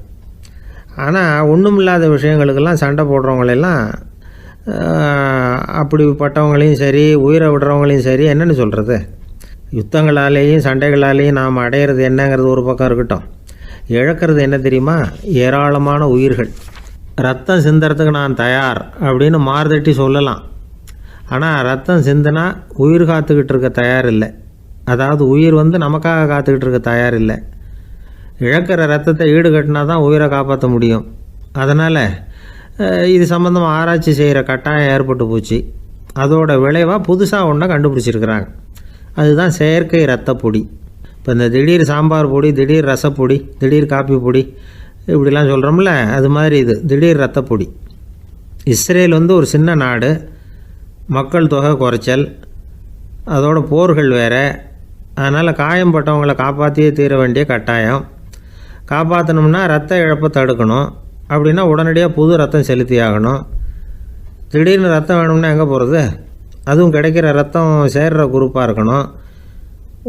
Speaker 1: ஆனால் ஒன்றுமில்லாத விஷயங்களுக்கெல்லாம் சண்டை போடுறவங்களெல்லாம், அப்படிப்பட்டவங்களையும் சரி உயிரை விடுறவங்களையும் சரி என்னென்னு சொல்கிறது. யுத்தங்களாலேயும் சண்டைகளாலேயும் நாம் அடையிறது என்னங்கிறது ஒரு பக்கம் இருக்கட்டும், இழக்கிறது என்ன தெரியுமா? ஏராளமான உயிர்கள். ரத்தம் சிந்துறதுக்கு நான் தயார் அப்படின்னு மார்தட்டி சொல்லலாம். ஆனால் ரத்தம் சிந்தினா உயிர் காத்துக்கிட்டு இருக்க தயார் இல்லை. அதாவது உயிர் நமக்காக காத்துக்கிட்டு இருக்க தயார் இல்லை. இழக்கிற ரத்தத்தை ஈடுகட்டினா தான் உயிரை காப்பாற்ற முடியும். அதனால் இது சம்மந்தமாக ஆராய்ச்சி செய்கிற கட்டாயம் ஏற்பட்டு போச்சு. அதோட விளைவாக புதுசாக ஒன்றை கண்டுபிடிச்சிருக்கிறாங்க. அதுதான் செயற்கை ரத்த பொடி. இப்போ இந்த திடீர் சாம்பார் பொடி, திடீர் ரசப்பொடி, திடீர் காப்பி பொடி இப்படிலாம் சொல்கிறோம்ல, அது மாதிரி இது திடீர் ரத்த பொடி. இஸ்ரேல் ஒரு சின்ன நாடு, மக்கள் தொகை குறைச்சல், அதோட போர்கள் வேறு. அதனால் காயம்பட்டவங்களை காப்பாற்றியே தீர வேண்டிய கட்டாயம். காப்பாற்றணும்னா ரத்த இழப்பை தடுக்கணும். அப்படின்னா உடனடியாக புது ரத்தம் செலுத்தி ஆகணும். திடீர்னு ரத்தம் வேணும்னா எங்கே போகிறது? அதுவும் கிடைக்கிற ரத்தம் சேர்கிற குரூப்பாக இருக்கணும்.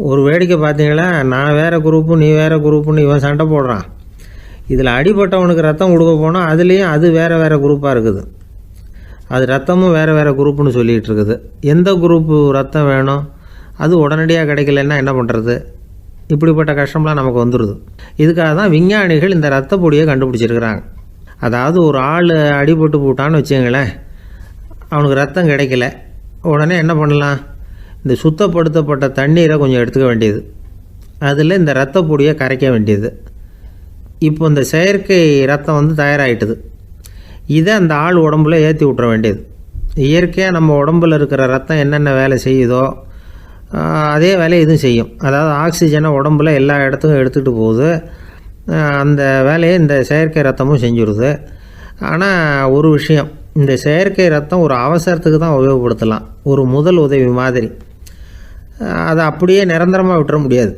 Speaker 1: ஒரு வேடிக்கை பார்த்தீங்களா, நான் வேறு குரூப்பு நீ வேறு குரூப்புன்னு இவன் சண்டை போடுறான். இதில் அடிபட்டவனுக்கு ரத்தம் கொடுக்க போனால் அதுலேயும் அது வேறு வேறு குரூப்பாக இருக்குது. அது ரத்தமும் வேறு வேறு குரூப்புன்னு சொல்லிகிட்டு இருக்குது. எந்த குரூப்பு ரத்தம் வேணும், அது உடனடியாக கிடைக்கலன்னா என்ன பண்ணுறது? இப்படிப்பட்ட கஷ்டம்லாம் நமக்கு வந்துடுது. இதுக்காக தான் விஞ்ஞானிகள் இந்த ரத்த பொடியை கண்டுபிடிச்சிருக்கிறாங்க. அதாவது ஒரு ஆள் அடிபட்டு போட்டான்னு வச்சுங்களேன், அவனுக்கு ரத்தம் கிடைக்கல, உடனே என்ன பண்ணலாம்? இந்த சுத்தப்படுத்தப்பட்ட தண்ணீரை கொஞ்சம் எடுத்துக்க வேண்டியது, அதில் இந்த ரத்த பொடியை கரைக்க வேண்டியது. இப்போ இந்த செயற்கை ரத்தம் வந்து தயாராகிட்டுது. இதை அந்த ஆள் உடம்புல ஏற்றி விட்டுற வேண்டியது. இயற்கையாக நம்ம உடம்பில் இருக்கிற ரத்தம் என்னென்ன வேலை செய்யுதோ அதே வேலையை இதுவும் செய்யும். அதாவது ஆக்சிஜனை உடம்புல எல்லா இடத்துக்கும் எடுத்துகிட்டு போகுது. அந்த வேலையை இந்த செயற்கை ரத்தமும் செஞ்சுருது. ஆனால் ஒரு விஷயம், இந்த செயற்கை ரத்தம் ஒரு அவசரத்துக்கு தான் உபயோகப்படுத்தலாம், ஒரு முதல் உதவி மாதிரி. அதை அப்படியே நிரந்தரமாக விட்டுற முடியாது.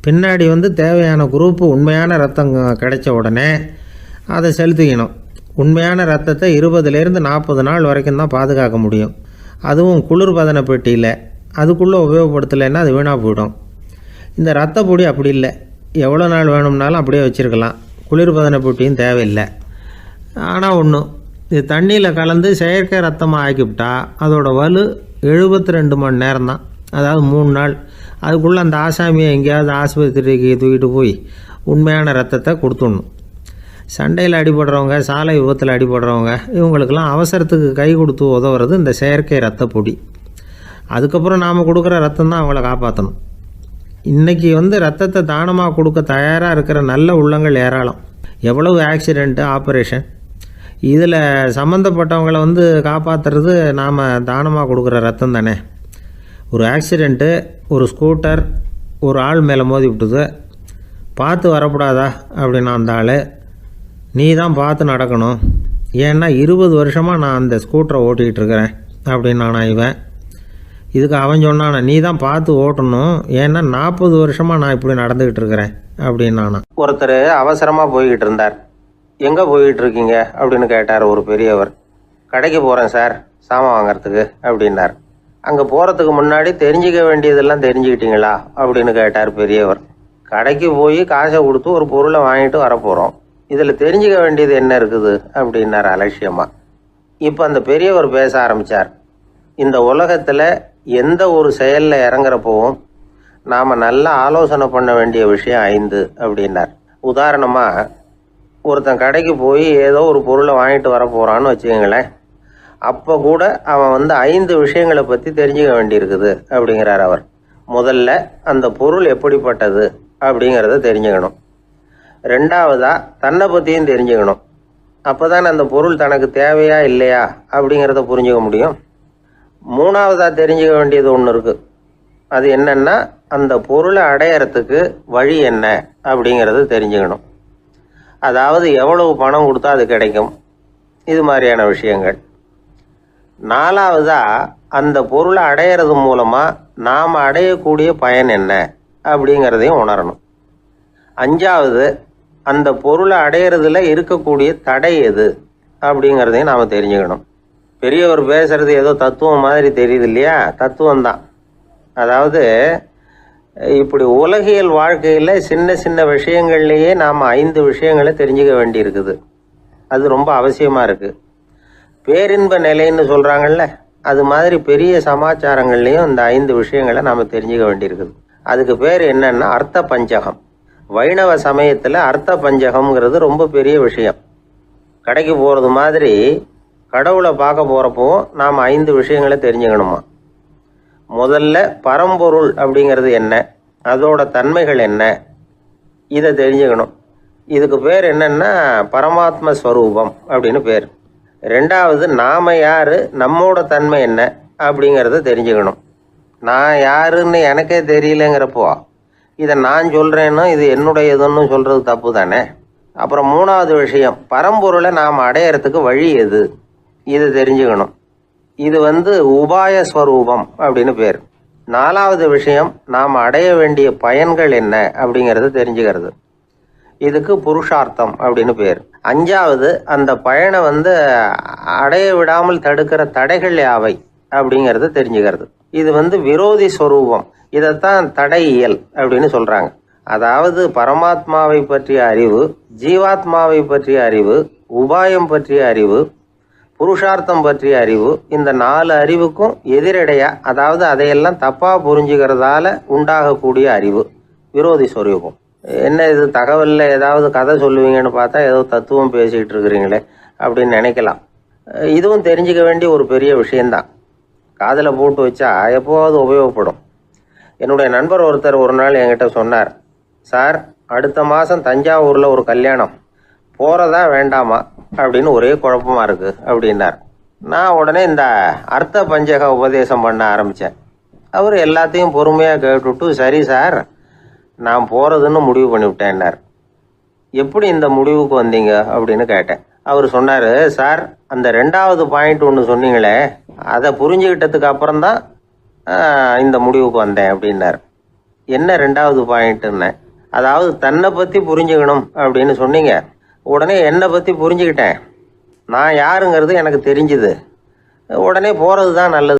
Speaker 1: பின்னாடி வந்து தேவையான குரூப்பு உண்மையான ரத்தம் கிடைச்ச உடனே அதை செலுத்திக்கணும். உண்மையான ரத்தத்தை 20லேருந்து 40 நாள் வரைக்கும் தான் பாதுகாக்க முடியும். அதுவும் குளிர்பதன பெட்டியில். அதுக்குள்ளே உபயோகப்படுத்தலைன்னா அது வீணாக போயிடும். இந்த ரத்த பொடி அப்படி இல்லை, எவ்வளோ நாள் வேணும்னாலும் அப்படியே வச்சுருக்கலாம், குளிர்பதன பெட்டியும் தேவையில்லை. ஆனால் ஒன்று, இது தண்ணியில் கலந்து செயற்கை ரத்தமாக ஆக்கிவிட்டா அதோட வலு 72 மணி நேரம் தான், அதாவது 3 நாள். அதுக்குள்ளே அந்த ஆசாமியை எங்கேயாவது ஆஸ்பத்திரிக்கு தூக்கிட்டு போய் உண்மையான ரத்தத்தை கொடுத்துடணும். சண்டையில் அடிபடுறவங்க, சாலை விபத்தில் அடிபடுறவங்க, இவங்களுக்கெல்லாம் அவசரத்துக்கு கை கொடுத்து உதவுறது இந்த செயற்கை ரத்த பொடி. அதுக்கப்புறம் நாம் கொடுக்குற ரத்தம் தான் அவங்கள காப்பாற்றணும். இன்றைக்கி வந்து ரத்தத்தை தானமாக கொடுக்க தயாராக இருக்கிற நல்ல உள்ளங்கள் ஏராளம். எவ்வளவு ஆக்சிடெண்ட்டு, ஆப்ரேஷன், இதில் சம்மந்தப்பட்டவங்களை வந்து காப்பாற்றுறது நாம் தானமாக கொடுக்குற ரத்தம் தானே. ஒரு ஆக்சிடெண்ட்டு, ஒரு ஸ்கூட்டர் ஒரு ஆள் மேலே மோதி விட்டுது, பார்த்து வரக்கூடாதா அப்படின்னா அந்த ஆள், நீ தான் பார்த்து நடக்கணும், ஏன்னா 20 வருஷமாக நான் அந்த ஸ்கூட்டரை ஓட்டிகிட்டு இருக்கிறேன் அப்படின்னானா இவன். இதுக்கு அவன் சொன்னானா, நீ தான் பார்த்து ஓட்டணும், ஏன்னா 40 வருஷமாக நான் இப்படி நடந்துக்கிட்டு இருக்கிறேன் அப்படின்னானா. ஒருத்தர் அவசரமாக போய்கிட்டு இருந்தார். எங்கே போய்கிட்டு இருக்கீங்க அப்படின்னு கேட்டார் ஒரு பெரியவர். கடைக்கு போகிறேன் சார், சாமான் வாங்கிறதுக்கு அப்படின்னார். அங்கே போகிறதுக்கு முன்னாடி தெரிஞ்சிக்க வேண்டியதெல்லாம் தெரிஞ்சுக்கிட்டீங்களா அப்படின்னு கேட்டார் பெரியவர். கடைக்கு போய் காசை கொடுத்து ஒரு பொருளை வாங்கிட்டு வரப்போகிறோம், இதில் தெரிஞ்சிக்க வேண்டியது என்ன இருக்குது அப்படின்னார் அலட்சியமாக. இப்போ அந்த பெரியவர் பேச ஆரம்பித்தார். இந்த உலகத்தில் எந்த ஒரு செயலில் இறங்குறப்பவும் நாம் நல்லா ஆலோசனை பண்ண வேண்டிய விஷயம் 5 அப்படின்னார். உதாரணமாக, ஒருத்தன் கடைக்கு போய் ஏதோ ஒரு பொருளை வாங்கிட்டு வர போகிறான்னு வச்சுக்கோங்களேன். அப்போ கூட அவன் வந்து 5 விஷயங்களை பற்றி தெரிஞ்சுக்க வேண்டியிருக்குது அப்படிங்கிறார் அவர். முதல்ல அந்த பொருள் எப்படிப்பட்டது அப்படிங்கிறத தெரிஞ்சுக்கணும். 2வதா தன்னை பற்றியும் தெரிஞ்சுக்கணும். அப்போ தான் அந்த பொருள் தனக்கு தேவையா இல்லையா அப்படிங்கிறத புரிஞ்சுக்க முடியும். 3வதா தெரிஞ்சுக்க வேண்டியது ஒன்று இருக்குது. அது என்னன்னா, அந்த பொருளை அடையறதுக்கு வழி என்ன அப்படிங்கிறத தெரிஞ்சுக்கணும். அதாவது எவ்வளவு பணம் கொடுத்தா அது கிடைக்கும், இது மாதிரியான விஷயங்கள். 4வதா அந்த பொருளை அடையிறது மூலமாக நாம் அடையக்கூடிய பயன் என்ன அப்படிங்கிறதையும் உணரணும். 5வது அந்த பொருளை அடையிறதுல இருக்கக்கூடிய தடை எது அப்படிங்கிறதையும் நாம் தெரிஞ்சுக்கணும். பெரியவர் பேசுறது ஏதோ தத்துவம் மாதிரி தெரியுது இல்லையா? தத்துவம் தான். அதாவது இப்படி உலகியல் வாழ்க்கையில் சின்ன சின்ன விஷயங்கள்லேயே நாம் 5 விஷயங்களை தெரிஞ்சுக்க வேண்டியிருக்குது. அது ரொம்ப அவசியமாக இருக்குது. பேரின்ப நிலைன்னு சொல்கிறாங்கல்ல, அது மாதிரி பெரிய சமாச்சாரங்கள்லேயும் இந்த 5 விஷயங்களை நாம் தெரிஞ்சுக்க வேண்டியிருக்குது. அதுக்கு பேர் என்னன்னா அர்த்த பஞ்சகம். வைணவ சமயத்தில் அர்த்த பஞ்சகம்ங்கிறது ரொம்ப பெரிய விஷயம். கடைக்கு போகிறது மாதிரி கடவுளை பார்க்க போகிறப்போ நாம் 5 விஷயங்களை தெரிஞ்சுக்கணுமா. முதல்ல பரம்பொருள் அப்படிங்கிறது என்ன, அதோட தன்மைகள் என்ன, இதை தெரிஞ்சுக்கணும். இதுக்கு பேர் என்னன்னா பரமாத்ம ஸ்வரூபம் அப்படின்னு பேர். 2வது நாம யாரு, நம்மோட தன்மை என்ன அப்படிங்கிறத தெரிஞ்சுக்கணும். நான் யாருன்னு எனக்கே தெரியலங்கிறப்போ இதை நான் சொல்கிறேன்னு இது என்னுடையதுன்னு சொல்கிறது தப்பு தானே. அப்புறம் 3வது விஷயம், பரம்பொருளை நாம் அடையிறதுக்கு வழி எது, இது தெரிஞ்சுக்கணும். இது வந்து உபாய ஸ்வரூபம் அப்படின்னு பேர். 4வது விஷயம், நாம் அடைய வேண்டிய பயன்கள் என்ன அப்படிங்கிறது தெரிஞ்சுக்கிறது. இதுக்கு புருஷார்த்தம் அப்படின்னு பேர். 5வது அந்த பயனை வந்து அடைய விடாமல் தடுக்கிற தடைகள் யாவை அப்படிங்கிறது தெரிஞ்சுக்கிறது. இது வந்து விரோதி ஸ்வரூபம். இதைத்தான் தடையியல் அப்படின்னு சொல்கிறாங்க. அதாவது பரமாத்மாவை பற்றிய அறிவு, ஜீவாத்மாவை பற்றிய அறிவு, உபாயம் பற்றிய அறிவு, புருஷார்த்தம் பற்றிய அறிவு, இந்த 4 அறிவுக்கும் எதிரடையா, அதாவது அதையெல்லாம் தப்பா புரிஞ்சுக்கிறதால உண்டாகக்கூடிய அறிவு விரோதி சொரூபம். என்ன இது தகவலில் ஏதாவது கதை சொல்லுவீங்கன்னு பார்த்தா ஏதோ தத்துவம் பேசிக்கிட்டு இருக்கிறீங்களே அப்படின்னு நினைக்கலாம். இதுவும் தெரிஞ்சுக்க வேண்டிய ஒரு பெரிய விஷயந்தான். காதில் போட்டு வச்சா எப்போவாவது உபயோகப்படும். என்னுடைய நண்பர் ஒருத்தர் ஒரு நாள் என்கிட்ட சொன்னார், சார் அடுத்த மாதம் தஞ்சாவூரில் ஒரு கல்யாணம், போகிறதா வேண்டாமா அப்படின்னு ஒரே குழப்பமாக இருக்குது அப்படின்னார். நான் உடனே இந்த அர்த்த பஞ்சக உபதேசம் பண்ண ஆரம்பித்தேன். அவர் எல்லாத்தையும் பொறுமையாக கேட்டுவிட்டு, சரி சார் நான் போகிறதுன்னு முடிவு பண்ணிவிட்டேன்னார். எப்படி இந்த முடிவுக்கு வந்தீங்க அப்படின்னு கேட்டேன். அவர் சொன்னார், சார் அந்த 2வது பாயிண்ட் ஒன்று சொன்னீங்களே, அதை புரிஞ்சுக்கிட்டதுக்கு அப்புறம்தான் இந்த முடிவுக்கு வந்தேன் அப்படின்னார். என்ன 2வது பாயிண்ட்டுன்னு? அதாவது தன்னை பற்றி புரிஞ்சுக்கணும் அப்படின்னு சொன்னீங்க. உடனே என்னை பற்றி புரிஞ்சுக்கிட்டேன், நான் யாருங்கிறது எனக்கு தெரிஞ்சுது. உடனே போகிறது தான் நல்லது.